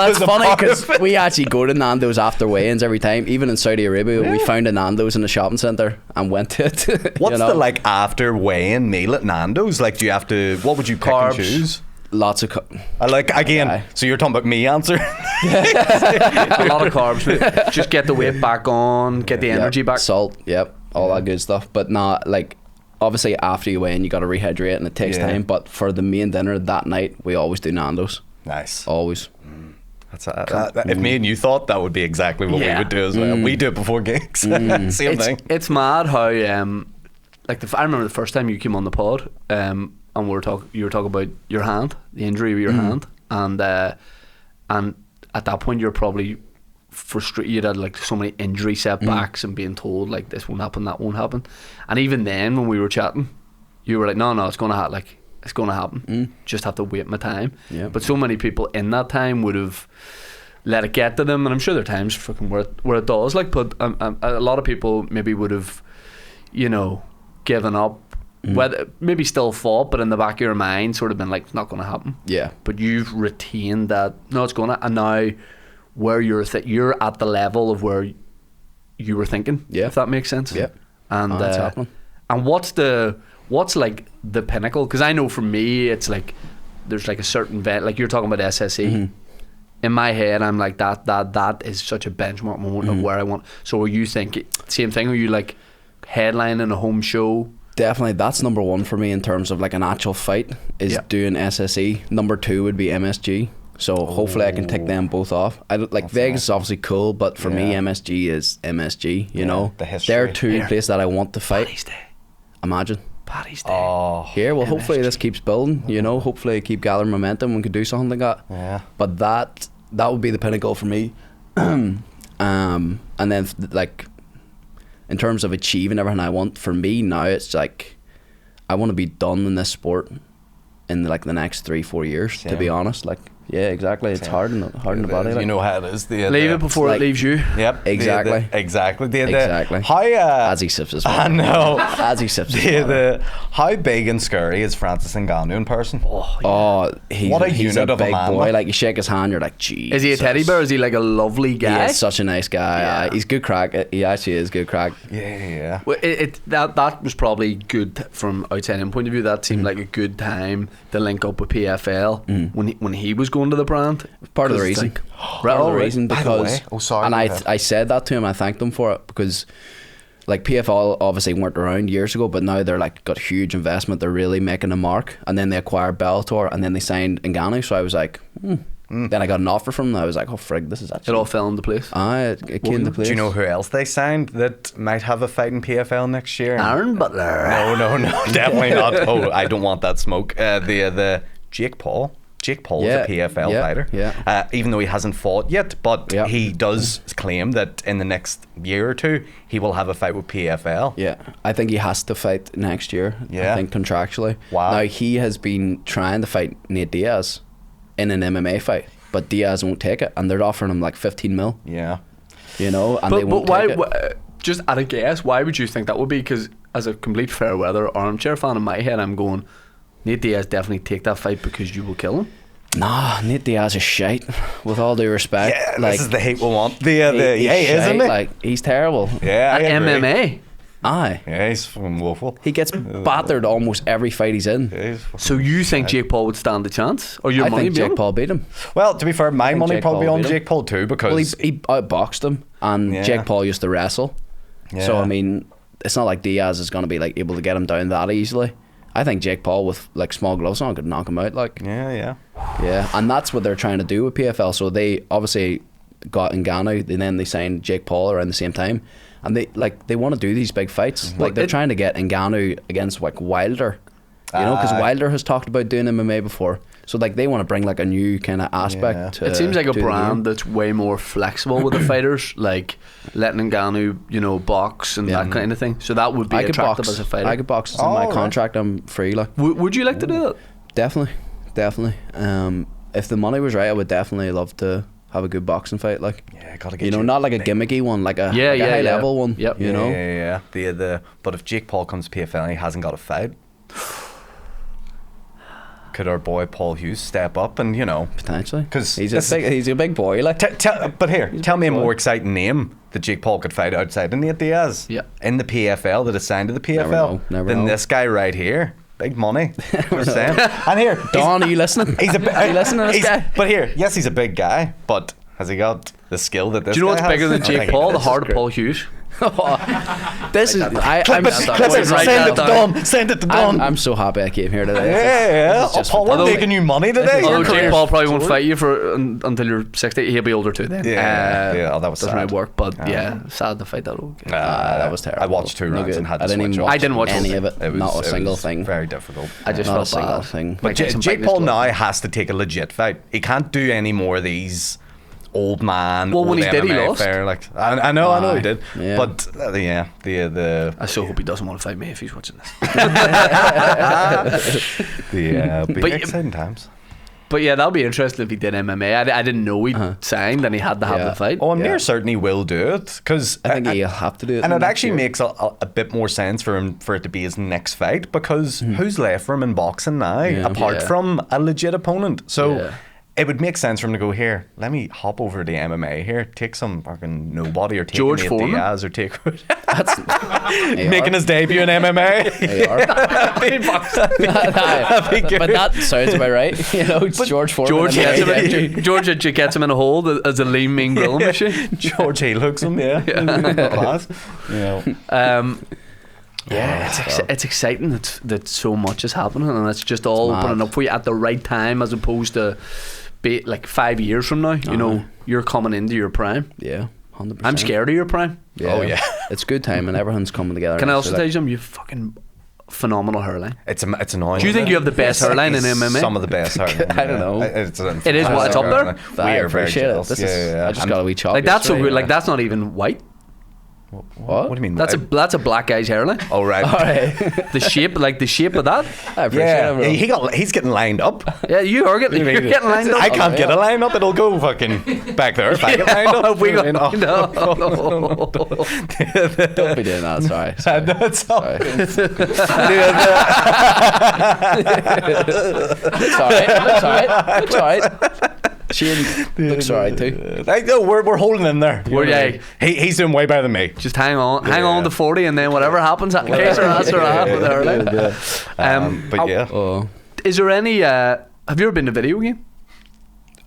was that's a funny part because of it. we actually go to Nando's after weigh-ins every time. Even in Saudi Arabia, we found a Nando's in the shopping centre and went to it. What's you know? the like after weigh-in meal at Nando's? Like, do you have to? What would you pick Carbs. and choose? Lots of... I like again. Aye. So you're talking about me answer. A lot of carbs, mate. Just get the weight back on, get the energy back. Salt, yep, all that good stuff. But not like... Obviously, after you weigh in, you got to rehydrate and it takes Yeah. time. But for the main dinner that night, we always do Nando's. Nice. Always. That's if me and you thought, that would be exactly what we Yeah. would do as well. We do it before gigs. Same thing. It's mad how like I remember the first time you came on the pod, and you were talking about your hand, the injury with your hand, and at that point you're probably frustrated. You had like so many injury setbacks and being told like this won't happen, that won't happen, and even then when we were chatting, you were like, no, it's gonna happen. Like it's gonna happen. Just have to wait my time. Yeah. But so many people in that time would have let it get to them, and I'm sure there are times fucking where it does. Like, but a lot of people maybe would have, given up. Whether maybe still fought, but in the back of your mind, sort of been like, it's not going to happen. Yeah. But you've retained that. No, it's going to. And now, where you're at the level of where you were thinking. Yeah. If that makes sense. Yeah. And It's happening. and what's like the pinnacle? Because I know for me, it's like there's like a certain like you're talking about SSE. In my head, I'm like that is such a benchmark moment of where I want. So, are you thinking same thing? Are you like headlining a home show? Definitely, that's number one for me in terms of like an actual fight is Yeah. doing SSE. Number two would be MSG. So hopefully I can tick them both off. I don't, like Vegas is obviously cool, but for me Yeah. MSG is MSG. You know, the history. they're two Here. places that I want to fight. Paddy's Day. Imagine. Paddy's Day. Oh, Here, well, hopefully this keeps building. You know, hopefully I keep gathering momentum and can do something like that. yeah. But that would be the pinnacle for me. And then like in terms of achieving everything I want, for me now it's like I want to be done in this sport in like the next 3-4 years. To be Same. honest, like yeah, exactly. It's Same. hard in the body. You Like, know how it is. Leave it before like- it leaves you. Yep. Exactly. Exactly. Exactly. How as he sips his I water. know. As he sips his water. How big and scary is Francis Ngannou in person? Oh, he's, What a he's unit a of a big man, boy. like. Like you shake his hand, you're like, geez. Is he a teddy bear? Is he like a lovely He guy? is such a nice guy. Yeah. He's good crack. He actually is good crack. Yeah. Well, that was probably good from outside in point of view. That seemed like a good time to link up with PFL when he was going to the brand. Part of the 'Cause it's reason. like, Part of the right. reason By the because way- oh, sorry, and go ahead. I said that to him. I thanked him for it because like PFL obviously weren't around years ago, but now they're like got huge investment. They're really making a mark, and then they acquired Bellator, and then they signed Ngannou. So I was like, then I got an offer from them. I was like, oh frig, this is It actually. all fell into place. It came into place. Do you know who else they signed that might have a fight in PFL next year? Aaron Butler. No, definitely not. Oh, I don't want that smoke. The Jake Paul. Jake Paul Yeah, is a PFL yeah, fighter. yeah. Even though he hasn't fought yet, but Yeah. he does claim that in the next year or two he will have a fight with PFL. Yeah, I think he has to fight next year. Yeah. I think contractually. Wow. Now he has been trying to fight Nate Diaz in an MMA fight, but Diaz won't take it, and they're offering him like 15 mil. Yeah. You know, and they But won't why? take it. Just at a guess, why would you think that would be? Because as a complete fair weather armchair fan in my head, I'm going, Nate Diaz definitely take that fight because you will kill him. Nah, Nate Diaz is shite. With all due respect, Yeah, like this is the hate we want. he's Isn't shite, it? like he's terrible. Yeah, I At agree. MMA. Aye, Yeah, he's fucking woeful. he gets battered almost every fight he's in. Yeah, he's fucking So you think shite. Jake Paul would stand a chance, or your I money think be on Jake him? Paul beat him. Well, to be fair, my think money Jake probably Paul on beat him. Jake Paul too because Well, he outboxed him, and Yeah. Jake Paul used to wrestle. So Yeah. I mean, it's not like Diaz is going to be like able to get him down that easily. I think Jake Paul with like small gloves on could knock him out. Like yeah. yeah, and that's what they're trying to do with PFL. So they obviously got Ngannou, and then they signed Jake Paul around the same time, and they want to do these big fights. Like they're trying to get Ngannou against like Wilder, you know, because Aye. Wilder has talked about doing MMA before. So like they want to bring like a new kind of aspect. Yeah. To, It seems like a to the game. brand that's way more flexible with the fighters, like letting Ngannou, box and that kind of thing. So that would be I could attractive box. as a fighter. I could box. It's in Oh, my right. contract. I'm free. Like Would you like to do that? definitely. If the money was right, I would definitely love to have a good boxing fight. Like Yeah, gotta get you know, not like a gimmicky one, like a, Yeah, like a yeah, high yeah. level one. Yep. You know. Yeah. But if Jake Paul comes to PFL and he hasn't got a fight, could our boy Paul Hughes step up and Potentially. because He's a big boy. Like, but here, tell me a more exciting name that Jake Paul could fight outside of Nate Diaz. Yeah. In the PFL that is signed to the PFL. Never than know. this guy right here. Big money. We're saying. And here, Don, are you listening? He's a Are you listening to this guy? But here, yes, he's a big guy, but has he got the skill that this Do you know guy what's bigger has? than Jake Paul? The heart of Paul Hughes. This is. I'm Send it to Dom. I'm so happy I came here today. Yeah. It's just Paul, we're fantastic. making you money today. Although Your Jake career's Paul probably won't fight you until you're 60. He'll be older too then. Yeah. Oh, that was doesn't sad. really work, but sad to fight that old guy. That was terrible. I watched 2 No rounds good. and had I to didn't switch even off. watch I didn't watch any it. of it. Not a single thing. Very difficult. I just Not a felt single bad. thing. But Jake Paul now has to take a legit fight. He can't do any more of these old man. Well, when old he did, he MMA lost. Fair, like I know he did. Yeah. But the I so hope he doesn't want to fight me if he's watching this. big exciting times. But yeah, that'll be interesting if he did MMA. I didn't know he'd signed and he had to have Yeah. the fight. Oh, I'm near certain he will do it because I think he'll have to do it. And it next actually year. makes a bit more sense for him for it to be his next fight because who's left for him in boxing now apart Yeah. from a legit opponent? So Yeah. it would make sense for him to go here. Let me hop over to MMA here, take some fucking nobody or take George Nate Foreman? Diaz or take They making are. his debut in MMA. They are. But that sounds about right. It's George Foreman. George and gets, Mary him, George gets him in a hole as a lean, mean grilling machine. George heel hooks him, yeah. Class. Yeah, it's exciting that so much is happening and it's just all mad. opening up for you at the right time as opposed to like 5 years from now. You're coming into your prime. Yeah, 100%. I'm scared of your prime. Yeah. Oh, yeah. It's good time and everyone's coming together. Can I now, also so, tell you something? You have fucking phenomenal hairline. It's annoying. Do you think you have the best hairline in MMA? Some of the best hairline. I don't know. It is what it's up there. We I are very appreciate it. jealous. This Yeah, is, yeah. I just And got a wee chop. Like that's so yesterday. weird. Like that's not even white. What? What do you mean? That's a black guy's hairline. Oh right. All right. The shape of that. I appreciate Yeah, it. bro. he's getting lined up. Yeah, you're getting lined up. I can't get a line up. It'll go fucking back there if I get lined up. We got Oh, no. Don't be doing that. Sorry. That's all. Sorry. It's alright. It's alright. Shane looks alright too. No, we're holding in there. We're He's doing way better than me. Just hang on to 40, and then whatever happens, case or ass or half with the hairline. But yeah. Oh, Is there any? Have you ever been to a video game?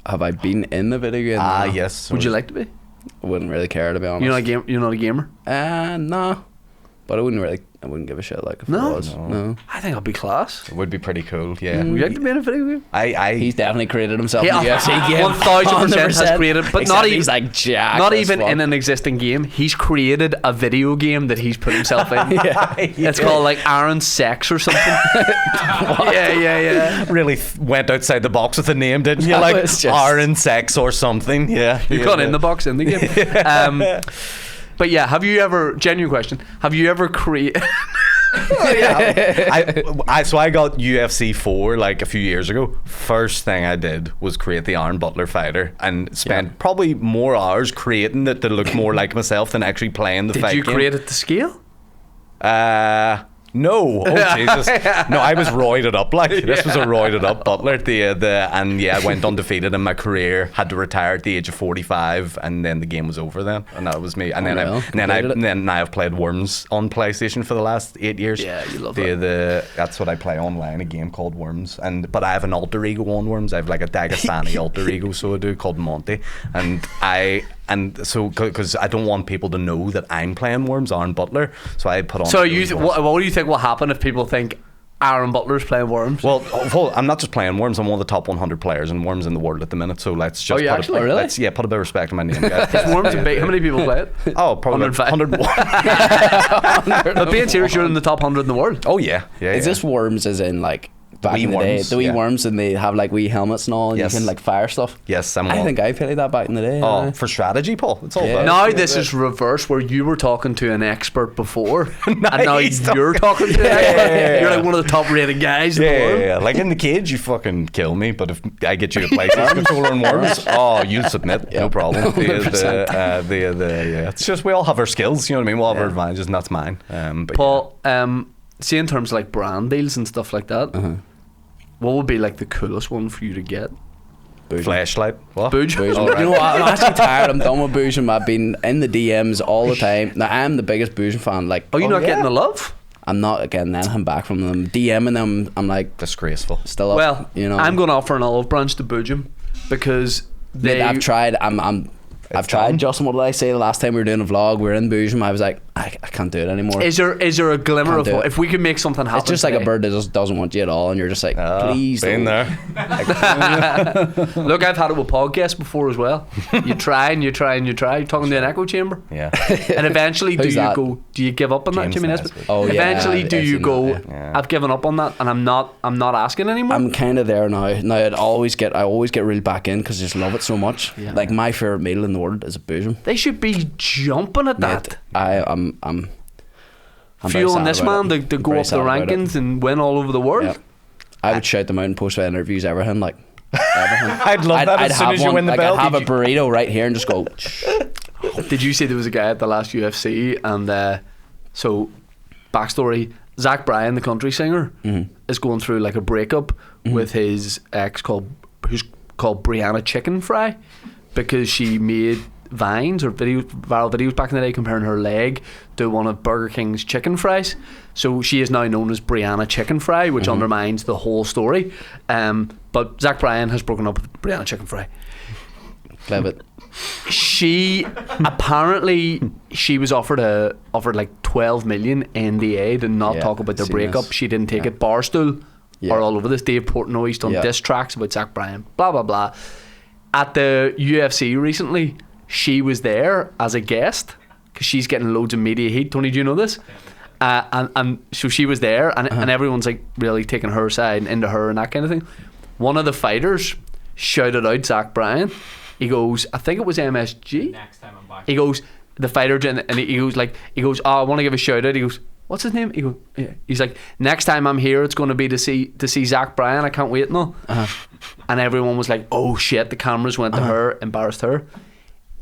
have I been in the video game? No. Yes. Would you like to be? I wouldn't really care, to be honest. You're not a gamer. No. But I wouldn't give a shit like if No? it was. No. I think I'll be class. It would be pretty cool. Yeah. Would you like to be in a video game? He's He's definitely created himself Yeah, in the UFC game. 1000% has created, but Except not even. he's like Jack. Not even in an existing game. He's created a video game that he's put himself in. It's called like Aaron Sex or something. yeah. really went outside the box with the name, didn't you? That Like was just- Aaron Sex or something. Yeah. You've gone in the box in the game. But yeah, have you ever? Genuine question. Have you ever created? So I got UFC 4 like a few years ago. First thing I did was create the Aaron Butler fighter and spent probably more hours creating it to look more like myself than actually playing the fight Did you game. create it to scale? No, oh Jesus, no! I was roided up like this was a roided up Butler. I went undefeated in my career. Had to retire at the age of 45, and then the game was over. Then, and that was me. And then I've played Worms on PlayStation for the last 8 years. Yeah, you love that. That's what I play online. A game called Worms, but I have an alter ego on Worms. I have like a Dagestani alter ego, so I do called Monty, and so because I don't want people to know that I'm playing Worms, Aaron Butler, so I put on. So those Worms. what do you think will happen if people think Aaron Butler's playing Worms? Well, I'm not just playing Worms. I'm one of the top 100 players in Worms in the world at the minute. So let's just you actually? Really? put a bit of respect on my name, guys. Worms are big. How many people play it? Oh, probably 105. 101. But being serious, you're in the top 100 in the world. Oh yeah. Is this Worms as in like back Wee in the day? worms, The wee yeah. worms and they have like wee helmets and all and Yes. you can like fire stuff? Yes, I think I played that back in the day. Oh, for strategy, Paul. It's all Yeah. about. Now this is reverse, where you were talking to an expert before, and now he's you're talking to an expert. yeah. You're like one of the top rated guys in the world. Yeah. Like in the cage, you fucking kill me. But if I get you a PlayStation controller and Worms, oh, you'll submit, no problem. It's just we all have our skills. You know what I mean? We all have our advantages, and that's mine. But Paul, see in terms of like brand deals and stuff like that, What would be like the coolest one for you to get? Flashlight. What? Booge. You know what? I'm actually tired. I'm done with boozing. I've been in the DMs all the time. Now I'm the biggest boozing fan. Like, Are you not getting the love? I'm not getting anything back from them. DMing them, I'm like Disgraceful. still up. Well, you know, I'm going to offer an olive branch to Boojum because Mate, I've tried. I've tried. done. Justin, what did I say the last time we were doing a vlog? We were in Boojum. I was like, I can't do it anymore. Is there a glimmer Can't of do hope? it. If we could make something happen? It's just like a today- bird that just doesn't want you at all, and you're just like, please. Been don't. there. Look, I've had it with podcasts before as well. You try and you try and you try. You're talking to an echo chamber. Yeah. And eventually, do Who's you that? go? Do you give up on that, James Jimmy Nesbitt. Nesbitt? Oh, yeah, Eventually, do I've you seen go? that, yeah. I've given up on that, and I'm not asking anymore. I'm kind of there now. Now I always get really back in because I just love it so much. Yeah. Like my favorite meal in the world is a Boojum. They should be jumping at that. Mate, I'm very Fueling sad this about man it. to I'm go very up the sad about it. rankings and win all over the world. Yeah. I would shout them out in post interviews, everything like. Everything. I'd love that as soon have as you one, win the like, belt. I'd have a burrito right here and just go. Did you see there was a guy at the last UFC and so backstory, Zach Bryan, the country singer, is going through like a breakup with his ex who's called Brianna Chicken Fry because she made vines or viral videos back in the day comparing her leg to one of Burger King's chicken fries. So she is now known as Brianna Chicken Fry, which undermines the whole story. But Zach Bryan has broken up with Brianna Chicken Fry. Love it. She apparently she was offered like 12 million NDA to not Yeah, talk about their seen breakup. this. She didn't take it. Barstool are all over this. Dave Portnoy's done Yeah. diss tracks about Zach Bryan. Blah blah blah. At the UFC recently, she was there as a guest because she's getting loads of media heat. Tony, do you know this? And so she was there, and everyone's like really taking her side and into her and that kind of thing. One of the fighters shouted out Zach Bryan. He goes, I think it was MSG. Next time I'm back. He goes, the fighter, and he goes, oh, I want to give a shout out. He goes, what's his name? He goes, yeah. He's like, next time I'm here, it's going to be to see Zach Bryan. I can't wait now. And everyone was like, oh shit. The cameras went to her, embarrassed her.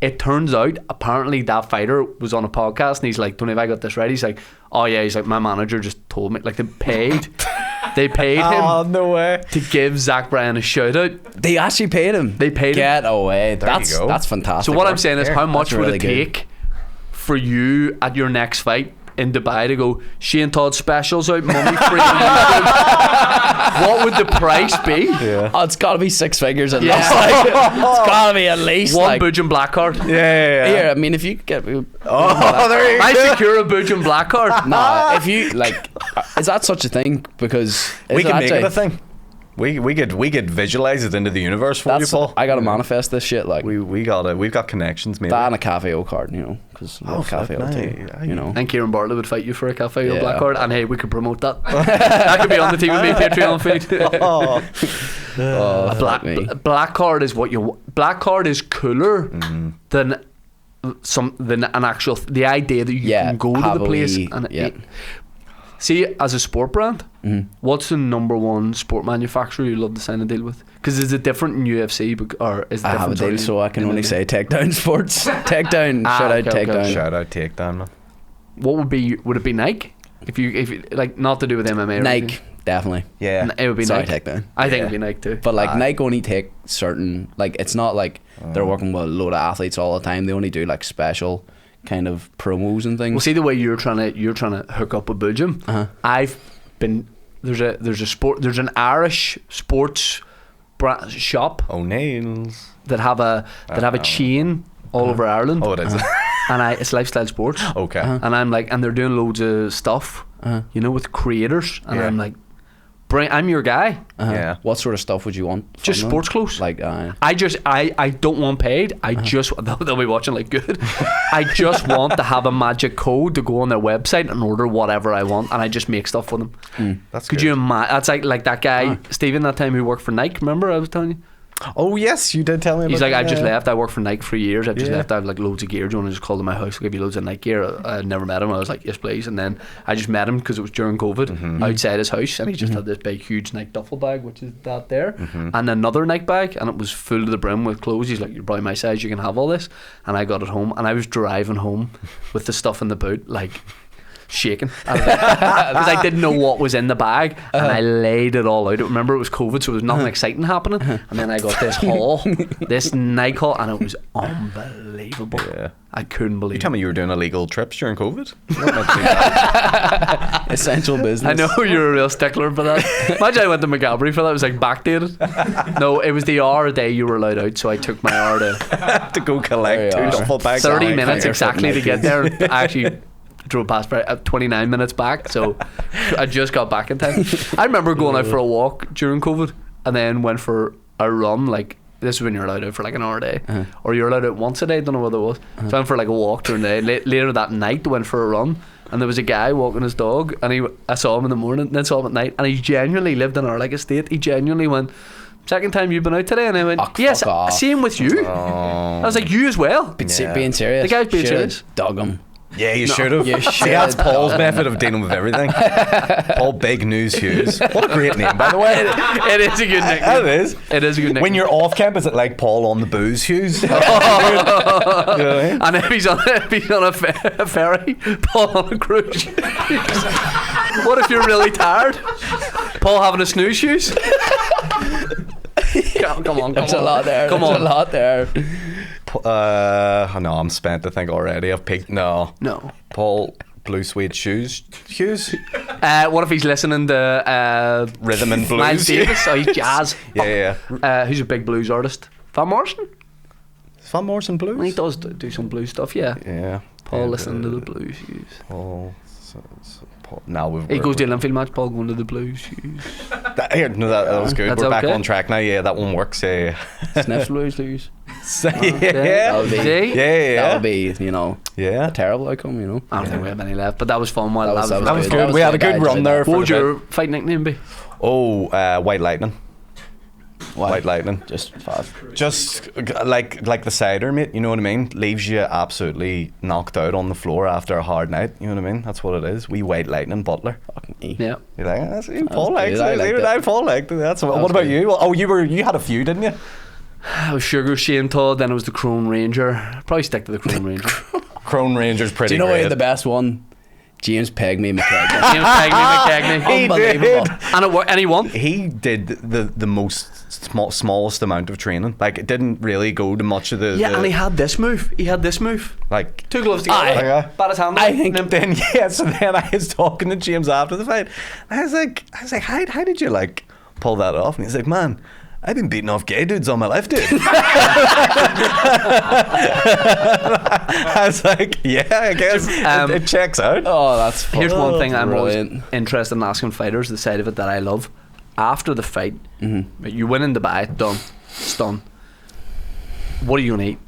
It turns out, apparently, that fighter was on a podcast, and he's like, Tony, have I got this right? He's like, oh yeah. He's like, my manager just told me, like, they paid him Oh, no way. to give Zach Bryan a shout out. They actually paid him. They paid him. Get away. There you That's go. that's fantastic. So what I'm work. saying is, how much That's would really it good. take for you at your next fight in Dubai to go, Shane Todd specials out, mummy free on YouTube? What would the price be? Yeah. Oh, it's got to be six figures at Yeah. least. Like, it's got to be at least. One like, Boojum black card. Yeah. Here, I mean, if you could get me. Oh, there you I go. secure a Boojum black card. Nah, if you like, is that such a thing? Because We is can make actually- it a thing. We could visualize it into the universe for you, That's Paul. I gotta manifest this shit. Like We've got connections, maybe. that and a Cafe O card, you know, because Cafe O flip, too, nah, you know. And Kieran Bartlett would fight you for a cafe or Yeah. black card. And hey, we could promote that. That could be on the Team with Me Patreon feed. Oh, Oh, A fuck me. black card is what you. Black card is cooler than an actual. The idea that you Yeah, can go to the have a place wee- and yeah. see, as a sport brand, Mm-hmm. what's the number one sport manufacturer you love to sign a deal with? Because is it different in UFC or is it I different? have a deal, sorry, so I can in only MMA? say Takedown Sports. Takedown, Ah, shout out okay, okay. Takedown. shout out Takedown, man. What would it be Nike? If you like, not to do with MMA. Or Nike, anything. definitely. Yeah. It would be Sorry, Nike. Takedown. I think Yeah. it'd be Nike too. But like Nike only take certain, like it's not like they're working with a load of athletes all the time. They only do like special kind of promos and things. Well, see the way you're trying to hook up with Boojum. I've been there's an Irish sports shop O'Neill's. that have a chain all over Ireland. Oh, it is. And it's Lifestyle Sports. Okay. And I'm like, and they're doing loads of stuff, you know, with creators. And Yeah. I'm like, I'm your guy. Yeah. What sort of stuff would you want? from Just them? sports clothes. Like, I don't want paid. I just they'll be watching like good. I just want to have a magic code to go on their website and order whatever I want, and I just make stuff for them. That's Could good. you imagine? That's like that guy Stephen that time who worked for Nike. Remember I was telling you? Oh yes, you did tell me. He's about like, that, I've just yeah. left. I worked for Nike for years. I've just Yeah. left. I have like loads of gear. Do you want to just call to my house? I'll give you loads of Nike gear. I never met him. I was like, yes, please. And then I just met him because it was during COVID outside his house, and he just had this big, huge Nike duffel bag, which is that there, and another Nike bag, and it was full to the brim with clothes. He's like, you're probably my size. You can have all this. And I got it home, and I was driving home with the stuff in the boot, like. shaking because I didn't know what was in the bag, and I laid it all out. Remember, it was COVID, so there was nothing exciting happening, and then I got this haul, this Nike haul, and it was unbelievable. Yeah. I couldn't believe You it. tell me you were doing illegal trips during COVID? You're not meant to do that. Essential business. I know you're a real stickler for that. Imagine I went to McGalbury for that. It was like backdated. No, it was the hour a day you were allowed out, so I took my hour to To go collect There you two are. duffel bags. 30 of minutes Fire exactly to foot get there. I actually drove past for 29 minutes back, so I just got back in time. I remember going out for a walk during COVID and then went for a run. Like, this is when you're allowed out for like an hour a day, or you're allowed out once a day. Don't know what it was. So I went for like a walk during the day. Later that night, went for a run, and there was a guy walking his dog, and I saw him in the morning, then saw him at night, and he genuinely lived in our like estate. He genuinely went, "Second time you've been out today?" And I went, "Yes, fuck off." same with you." I was like, "You as well." Yeah. Being serious. The guy's being Should've serious. Dug him. Yeah, you should have. You See, that's should. Paul's method of dealing with everything. Paul Big News Hughes. What a great name, by the way. It is a good nickname. It is. It is a good nickname. When you're off camp, is it like Paul on the booze Hughes? You know what I mean? And if he's on a ferry, Paul on a cruise. What if you're really tired? Paul having a snooze shoes? Come on. There's a lot there. Come There's on. a lot there. No, I'm spent, I think, already. I've peaked. No. Paul Blue Suede Shoes Hughes? What if he's listening to Rhythm and Blues? Miles Davis? Oh, he's jazz. Yeah. Who's a big blues artist? Van Morrison? Is Van Morrison Blues? He does do some blues stuff, yeah. Yeah. Paul listening to the blues. Paul. Paul. Now He goes to the Linfield match, Paul going to the blues. That was good. That's We're back okay. on track now. Yeah, that one works. Yeah. Sniffs lose. That'll be- See? Yeah. That'll be, Yeah. a terrible outcome, I don't think we have any left, but that was fun. While That was good. We had a good run there. What would your fight nickname be? Oh, White Lightning. Why? White Lightning. Just fast. Just like the cider, mate. You know what I mean? Leaves you absolutely knocked out on the floor after a hard night. You know what I mean? That's what it is. We White Lightning Butler. Fucking E. Yeah. You like that's Paul good. likes I it. liked Even it. I Paul liked it. That's what was about good. you? Oh, you had a few, didn't you? It was Sugar Shane Todd, then it was the Crone Ranger. Probably stick to the Crone Ranger. Crone Ranger's pretty. Do you know what great. had the best one? James Pegme McKagan. James Peggy McKegney. Unbelievable. And it worked. And he won. He did the most smallest amount of training. Like, it didn't really go to much of the. Yeah, the, and he had this move. like. Two gloves together. Aye. Bat his hand. I think and Then so then I was talking to James after the fight. I was like, how did you like pull that off? And he's like, man, I've been beating off gay dudes all my life, dude. I was like, yeah, I guess it checks out. Oh, that's Here's one thing I'm brilliant. always interested in asking fighters, the side of it that I love. After the fight, you win in Dubai, done. It's done. What are you going to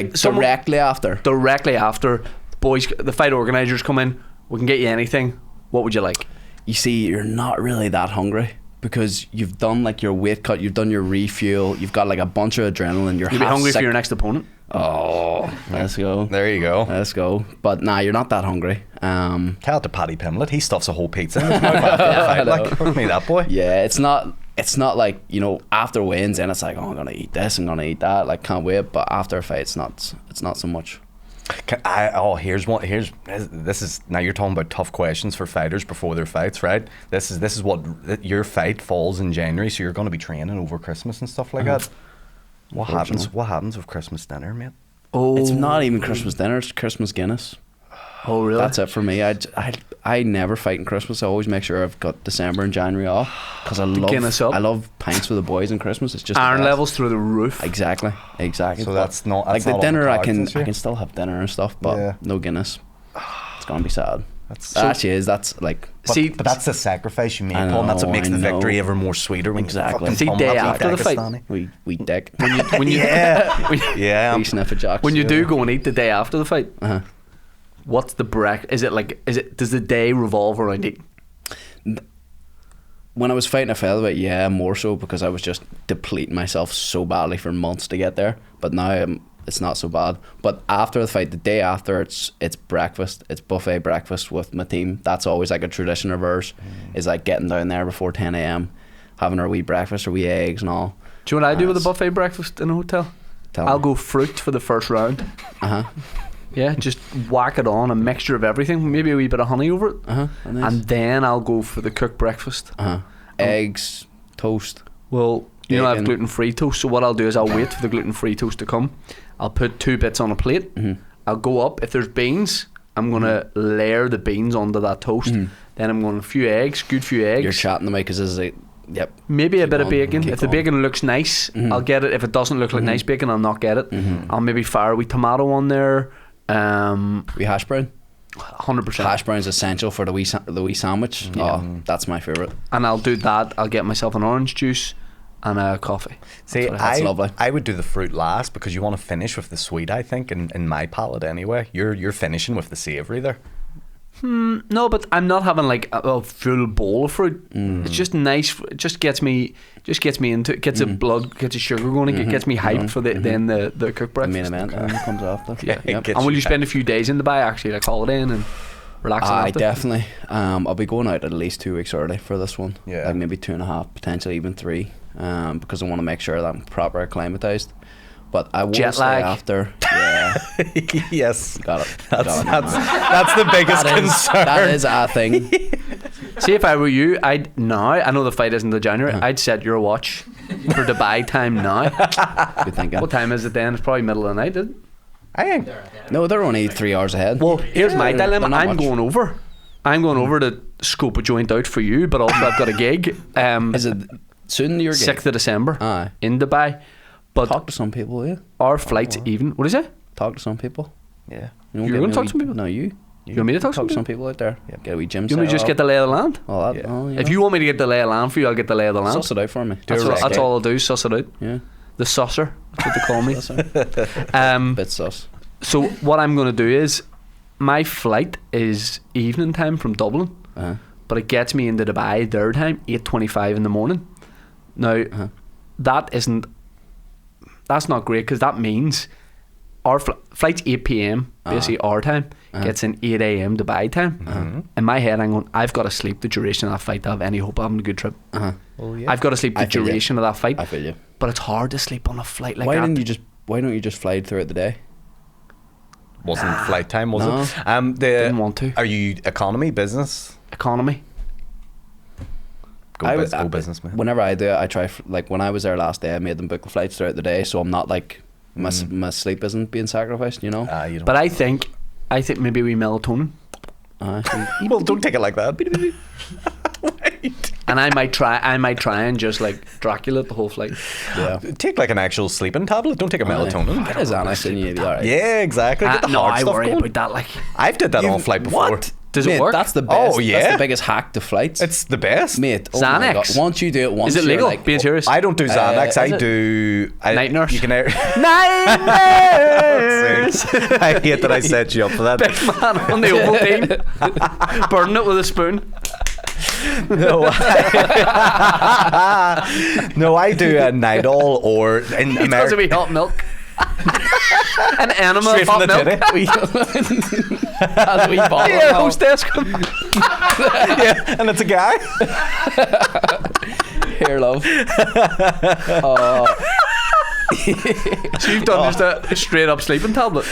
eat? Directly after. Directly after, boys, the fight organisers come in, we can get you anything. What would you like? You see, you're not really that hungry because you've done like your weight cut, you've done your refuel, you've got like a bunch of adrenaline. You're You'll be half hungry sick. for your next opponent. Oh, let's go. There you go. Let's go. But nah, you're not that hungry. Tell it to Paddy Pimlet. He stuffs a whole pizza in his mouth after the fight. Like, look at me, that boy. Yeah, it's not like, after wins and it's like, oh, I'm gonna eat this, I'm gonna eat that, like can't wait. But after a fight, it's not so much. Here's one. This is now you're talking about tough questions for fighters before their fights, right? This is what your fight falls in January, so you're going to be training over Christmas and stuff like that. What happens with Christmas dinner, mate? Oh, It's not even Christmas dinner, it's Christmas Guinness. Oh, really? That's it for me. I never fight in Christmas. I always make sure I've got December and January off because Guinness up. I love pints for the boys in Christmas. It's just the Iron best. levels through the roof. Exactly. So But that's not like the on dinner. I cards can this year? still have dinner and stuff, but Yeah. no Guinness. It's gonna be sad. That's Actually is. That's like but that's the sacrifice you make, I Paul, and that's what know, makes I the know. victory ever more sweeter. When Exactly. you See, fucking day pummel after the fight. Dagestani. we dick. When you Yeah. when, Yeah. We sniff at jocks. when you do go and eat the day after the fight, Uh-huh. what's the break? Does the day revolve around eating? When I was fighting a featherweight, yeah, more so because I was just depleting myself so badly for months to get there. But now it's not so bad. But after the fight, the day after, it's breakfast. It's buffet breakfast with my team. That's always like a tradition of ours. Is like getting down there before 10 a.m, having our wee breakfast, our wee eggs and all. Do you know what I do with a That's- buffet breakfast in a hotel? Tell I'll me. go fruit for the first round. Uh-huh. Yeah, just whack it on, a mixture of everything, maybe a wee bit of honey over it, Nice. and then I'll go for the cooked breakfast. Eggs, toast. Well, you know I have Bacon. gluten-free toast, so what I'll do is I'll wait for the gluten-free toast to come. I'll put 2 bits on a plate. I'll go up. If there's beans, I'm going to layer the beans onto that toast. Then I'm going a few eggs, good few eggs. You're chatting to me because this is a... Yep. Maybe a Keep bit of on, bacon. keep If the on. bacon looks nice, I'll get it. If it doesn't look like nice bacon, I'll not get it. I'll maybe fire a wee tomato on there. We hash brown. 100%. Hash brown's essential for the wee sandwich. Oh, that's my favourite. And I'll do that. I'll get myself an orange juice and a coffee. See, That's lovely. I would do the fruit last because you want to finish with the sweet. I think in my palate anyway. You're finishing with the savoury there. No, but I'm not having like a full bowl of fruit. It's just nice. It just gets me into it. Gets the blood, gets the sugar going. It gets me hyped for then the cooked The main breakfast. event comes after. Yeah. Yep. Gets And will you you spend a few days in Dubai actually, like holidaying and relaxing? Aye, after? definitely. I'll be going out at least 2 weeks early for this one. Yeah. Like maybe 2.5, potentially even 3. Because I want to make sure that I'm proper acclimatized. But I will Jet say lag. after. Yeah, Yes. got it. That's Got the biggest it. concern. That is a thing. See, if I were you, I know the fight isn't until January. I'd set your watch for Dubai time now. Good thinking. What time is it then? It's probably middle of the night, is it? I think. No, they're only 3 hours ahead. Well, here's my They're dilemma. not I'm much. going over. I'm going over to scope a joint out for you, but also I've got a gig. Is it soon your gig? 6th of December Aye. in Dubai. But Talk to some people, yeah. our flight's even. What is it? Talk to some people. Yeah. You don't You're get gonna me a talk wee- to some people? No, you. You want me to talk to some some people out there. Get a wee gym. You want me to just get the lay of the land? all that. Yeah. Oh, If you want me to get the lay of the land for you, I'll get the lay of the land. suss it out for me. That's all I'll do, suss it out. Yeah. The susser, that's what they call me. Suss it. Bit sus. So what I'm going to do is, my flight is evening time from Dublin, but it gets me into Dubai their time, 8:25 in the morning. Now, that's not great because that means our flight's 8 p.m. basically our time, gets in 8 a.m. Dubai time. In my head, I'm going, I've got to sleep the duration of that flight to have any hope of having a good trip. Well, yeah. I've got to sleep the I feel you. duration of that flight. I feel you. But it's hard to sleep on a flight like Why that. don't you just fly throughout the day? Wasn't flight time, was No. it? Didn't want to. Are you economy, business? Economy. Go business, man. Whenever I do it, I try. Like when I was there last day, I made them book the flights throughout the day, so I'm not like my sleep isn't being sacrificed. You know. You don't. But I think maybe we melatonin. well, don't take it like that. And I might try and just like Dracula the whole flight. Yeah. Take like an actual sleeping tablet. Don't take a melatonin. That is honest, and you'd be alright. Yeah, exactly. Get the No, hard I stuff worry going. about that. Like, I've did that on flight before. What? does Mate, it work? That's the best. Oh, yeah. That's the biggest hack to flights. It's the best. Mate. Oh my God. Xanax? Once you do it, once Is it you're legal? Like, Being serious. I don't do Xanax. is I it? do Night nurse. You can. Night nurse. I hate that I set you up for that. Big man on the Ovaltine, burning it with a spoon. No, no, I do a Nidal or in He does a America. wee hot milk. An enema Straight of from hot the milk. titty. As we bottle Yeah, now. hostess. Yeah, and it's a guy. Here, love. So you've done just a straight up sleeping tablet.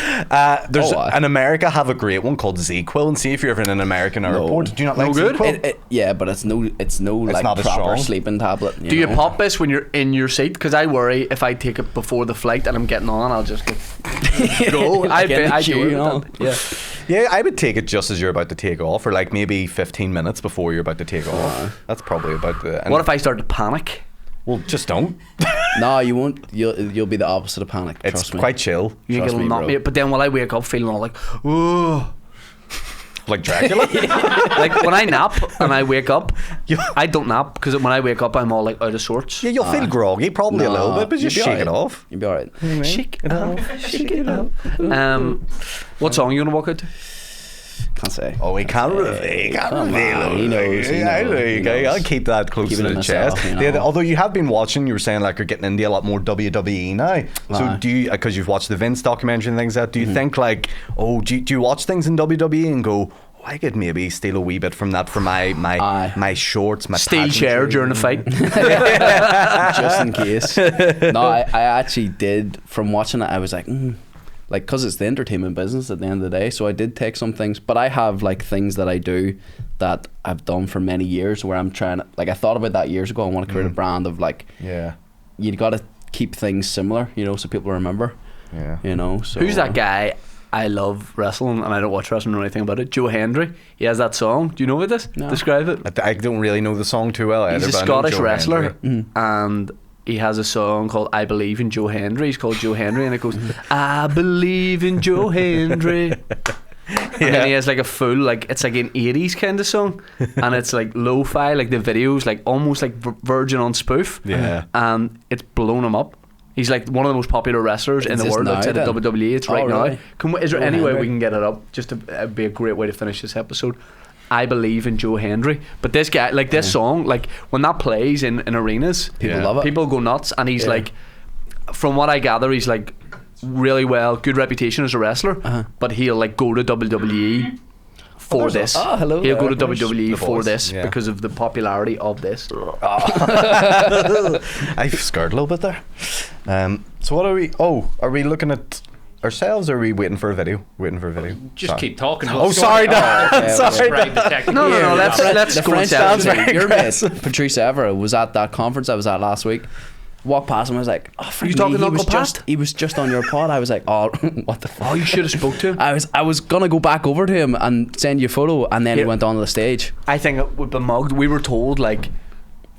There's Oh, in America have a great one called Z-Quil, and see if you're ever in an American airport. Do you not like good? Z-Quil? Yeah, but it's no like not as proper strong. sleeping tablet. Do you know? pop this when you're in your seat? Because I worry if I take it before the flight and I'm getting on, I'll just go. Like in the queue, you know? Yeah. Yeah, I would take it just as you're about to take off, or like maybe 15 minutes before you're about to take off. That's probably about the. What if I start to panic? Well, just don't. No, you won't. You'll be the opposite of panic. It's Trust me. quite chill, You think Trust it'll me, knock bro. me? But then will I wake up feeling all like, oh, like Dracula. like when I nap and I wake up, Yeah. I don't nap because when I wake up I'm all like out of sorts. Yeah, you'll feel groggy, probably a No, little bit, but just you'll be shake it alright. off. You'll be alright. Shake it off, shake it off. What song are you gonna walk out to? Can't say. Oh, he can't reveal. He can't Come reveal. on, he knows, he Yeah, knows, he okay, knows. I'll keep that close Keep to it the to myself, chest. you know. Yeah, although you have been watching, you were saying like you're getting into a lot more WWE now. So Aye. do you, because you've watched the Vince documentary and things like that, do you think like, oh, do you watch things in WWE and go, oh, I could maybe steal a wee bit from that for my Aye. my shorts, my Steel chair pageantry? during the fight. Just in case. No, I actually did. From watching it, I was like, like, because it's the entertainment business at the end of the day. So I did take some things, but I have like things that I do that I've done for many years where I'm trying to, like, I thought about that years ago. I want to create a brand of like, you got to keep things similar, you know, so people remember. Yeah. You know, so Who's that guy? I love wrestling and I don't watch wrestling or anything about it. Joe Hendry. He has that song. Do you know what this? No. Describe it. I don't really know the song too well either. He's a but I know Scottish Joe wrestler Hendry. and he has a song called I Believe in Joe Hendry. He's called Joe Hendry and it goes, I believe in Joe Hendry. And then he has like a full, like, it's like an 80s kind of song and it's like lo-fi, like the videos, like almost like Virgin on spoof. Yeah. And it's blown him up. He's like one of the most popular wrestlers in Is the this world now outside of then? WWE. It's right really? now. Is there Joe any way Hendry? we can get it up? Just to it'd be a great way to finish this episode. I believe in Joe Hendry. But this guy, like this song, like when that plays in arenas, People love it. people go nuts. And he's like, from what I gather, he's like really good reputation as a wrestler. But he'll like go to WWE for this. hello He'll go to there. WWE The for boys, this yeah. because of the popularity of this. I've scared a little bit there. So what are we? Oh, are we looking at ourselves or are we waiting for a video? Waiting for a video. Just Sorry. keep talking. Oh, sorry, Dan. Sorry, Describe the technique. No, let's The go French and dancer, your mate Patrice Evra was at that conference I was at last week. Walked past him, I was like, "Oh, for You talking he was Uncle just Pat? he was just on your pod." I was like, "Oh, what the fuck?" Oh, you should have spoke to him. I was gonna go back over to him and send you a photo, and then he Yeah. went on the stage. I think it would be mugged. We were told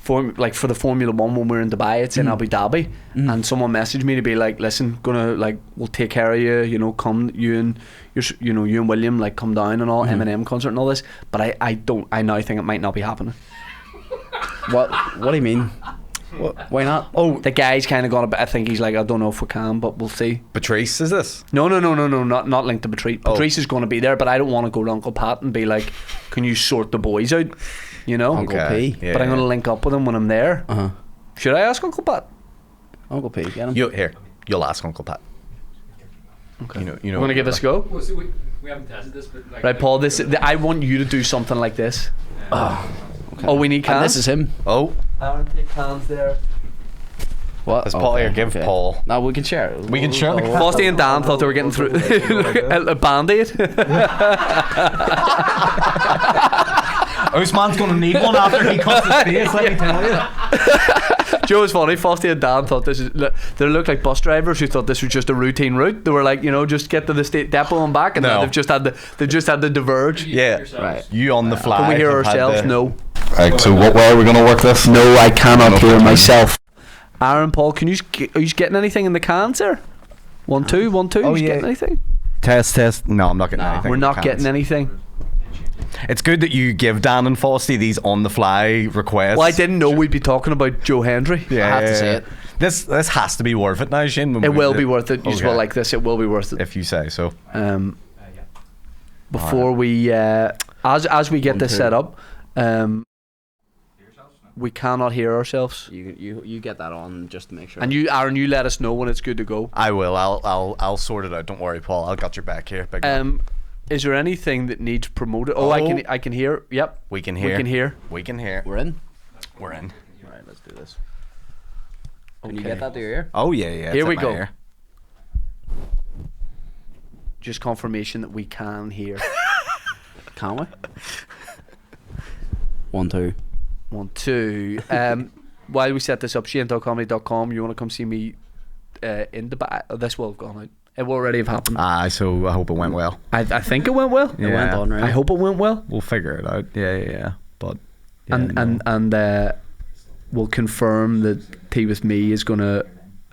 for the Formula One when we were in Dubai, it's in Abu Dhabi, and someone messaged me to be like, "Listen, we'll take care of you. You know, come you and you and William like come down and all Eminem concert and all this." But I now think it might not be happening. What do you mean? Why not? Oh, the guy's kind of gone a bit. I think he's like, I don't know if we can, but we'll see. Patrice, is this? No, not linked to Patrice. Patrice is going to be there, but I don't want to go to Uncle Pat and be like, "Can you sort the boys out?" You know. Uncle P. Yeah, But I'm going to link up with him when I'm there. Should I ask Uncle Pat? Uncle P, get him. You'll ask Uncle Pat. Okay. You know. Want to give this a go? Well, see, we haven't tested this, but like, Right, Paul. I want you to do something like this. Oh, we need cans. And this is him. Oh, Aaron, take cans there. What? It's Paul here, give Paul. No, we can share it. We can share it. Frosty and Dan thought they were getting through a Band-Aid. Usman's gonna need one after he cuts his face. Let me tell you. Joe is funny. Frosty and Dan thought they looked like bus drivers who thought this was just a routine route. They were like, just get to the state depot and back, and now No. they've just had to diverge. Yeah, Right. You on the fly. Can we hear have had ourselves? the- No. Right. So what way are we gonna work this? No, I cannot hear myself. Aaron, Paul, are you getting anything in the cans there? 1 2 1 2. Oh, you yeah. getting anything? Test. No, I'm not getting anything. We're in not the getting cans. anything. It's good that you give Dan and Frosty these on the fly requests. Well, I didn't know we'd be talking about Joe Hendry. Yeah, I have to say it. This has to be worth it now, Shane. when It we- will be worth it. You Okay. will like this. It will be worth it. if you say so. Before we, as we get this set up, we cannot hear ourselves. You get that on just to make sure. And you, Aaron, you let us know when it's good to go. I will. I'll sort it out. Don't worry, Paul. I'll got your back here. Big man. Is there anything that needs promoted? Oh, I can hear. Yep. We can hear. We can hear. We can hear. We're in. We're in. Right, let's do this. Can you get that to your ear? Oh yeah, yeah. it's Here in we my go. ear. Just confirmation that we can hear. Can we? 1 2. 1 2. While we set this up, shane.comedy.com. You want to come see me in the back? This will have gone out. It will already have happened. So I hope it went well. I think it went well. It went on, right? I hope it went well. We'll figure it out. Yeah. But yeah, and we'll confirm that Tea With Me is going to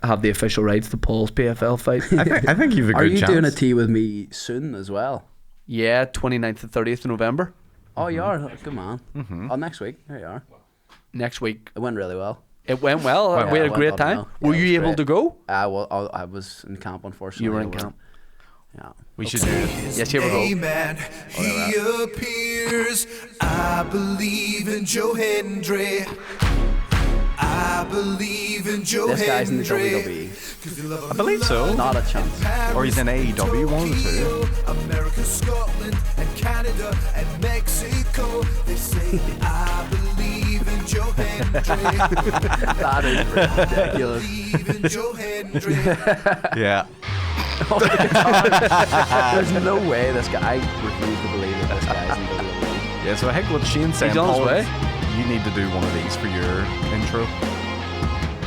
have the official rights to Paul's PFL fight. I think you've a Are good you chance. doing a tea with me soon as well? Yeah, 29th and 30th of November. Oh, you are. Good man. Oh, next week. There you are. Next week. It went really well. It went well. Well, We had it a great went on time. well. Were Yeah, it you was able great. to go? I was in camp, unfortunately. You were in camp. Yeah. We should do it. Yes, here we go. Amen. He appears. I believe in Joe Hendry. I believe in Joe This guy's in the Hendry. WWE. I believe so. Not a chance. Or he's in AEW, one of the two. America, Scotland, and Canada, and Mexico. They say I believe in Joe Hendry. That is ridiculous. Believe in Joe Hendry. Yeah. There's no way this guy. I refuse to believe that this guy's in WWE. Yeah, so I think what Shane's saying, He's on his Paul, way. is you need to do one of these for your intro.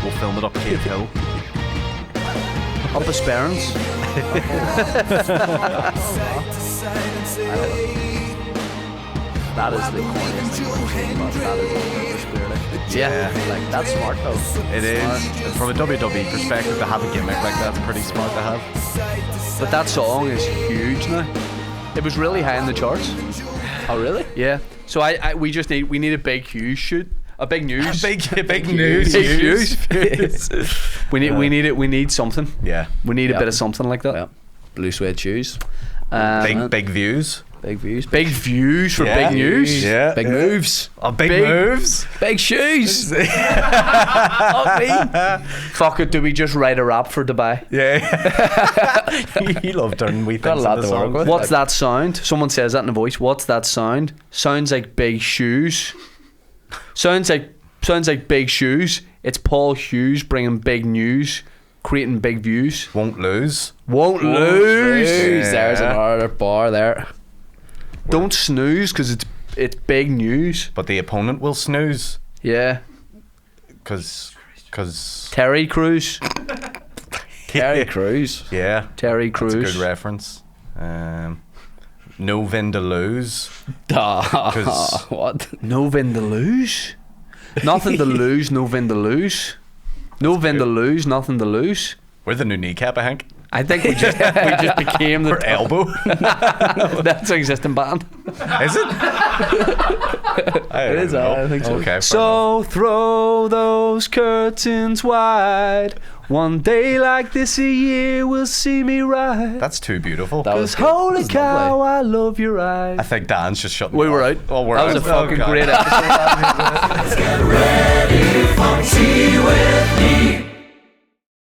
We'll film it up Cave Hill. Up Esperance. That is the corniest thing I've seen, but that is the spirit. Yeah. Like, that's smart though. It is. From a WWE perspective, to have a gimmick like that's pretty smart to have. But that song is huge now. It was really high in the charts. Oh, really? Yeah. So we need a big Hughes shoot. A big news. Big news. Big Hughes. we need something. Yeah. We need a Yep. bit of something like that. Yeah. Blue suede shoes. Big views. Big views. Big views for Yeah. big news. Yeah. Big moves. Oh, big Big- moves. Big shoes. Fuck it, do we just write a rap for Dubai? Yeah. He loved turning wee Got a things lot into to work songs. with. What's that sound? Someone says that in a voice. What's that sound? Sounds like big shoes. Sounds like big shoes. It's Paul Hughes bringing big news, creating big views. Won't lose. Won't lose. Shoes. There's another bar there. Don't snooze because it's big news. But the opponent will snooze. Yeah. Because. Terry Crews. Terry Crews. Yeah. Terry That's Crews. a good reference. No Vin to lose. What? No Vin to lose. Nothing to lose. No Vin to lose. No Vin to lose. Nothing to lose. We're the new kneecap, I think. I think we just became the Or elbow. That's an existing band. Is it? It is, I think so. Okay. fair enough. So throw those curtains wide. One day like this a year will see me right. That's too beautiful. That was 'Cause good. holy That was cow, lovely. I love your eyes. I think Dan's just shut me We were off. out. Oh, we're That out. was a fucking Okay. great episode. Let's get ready.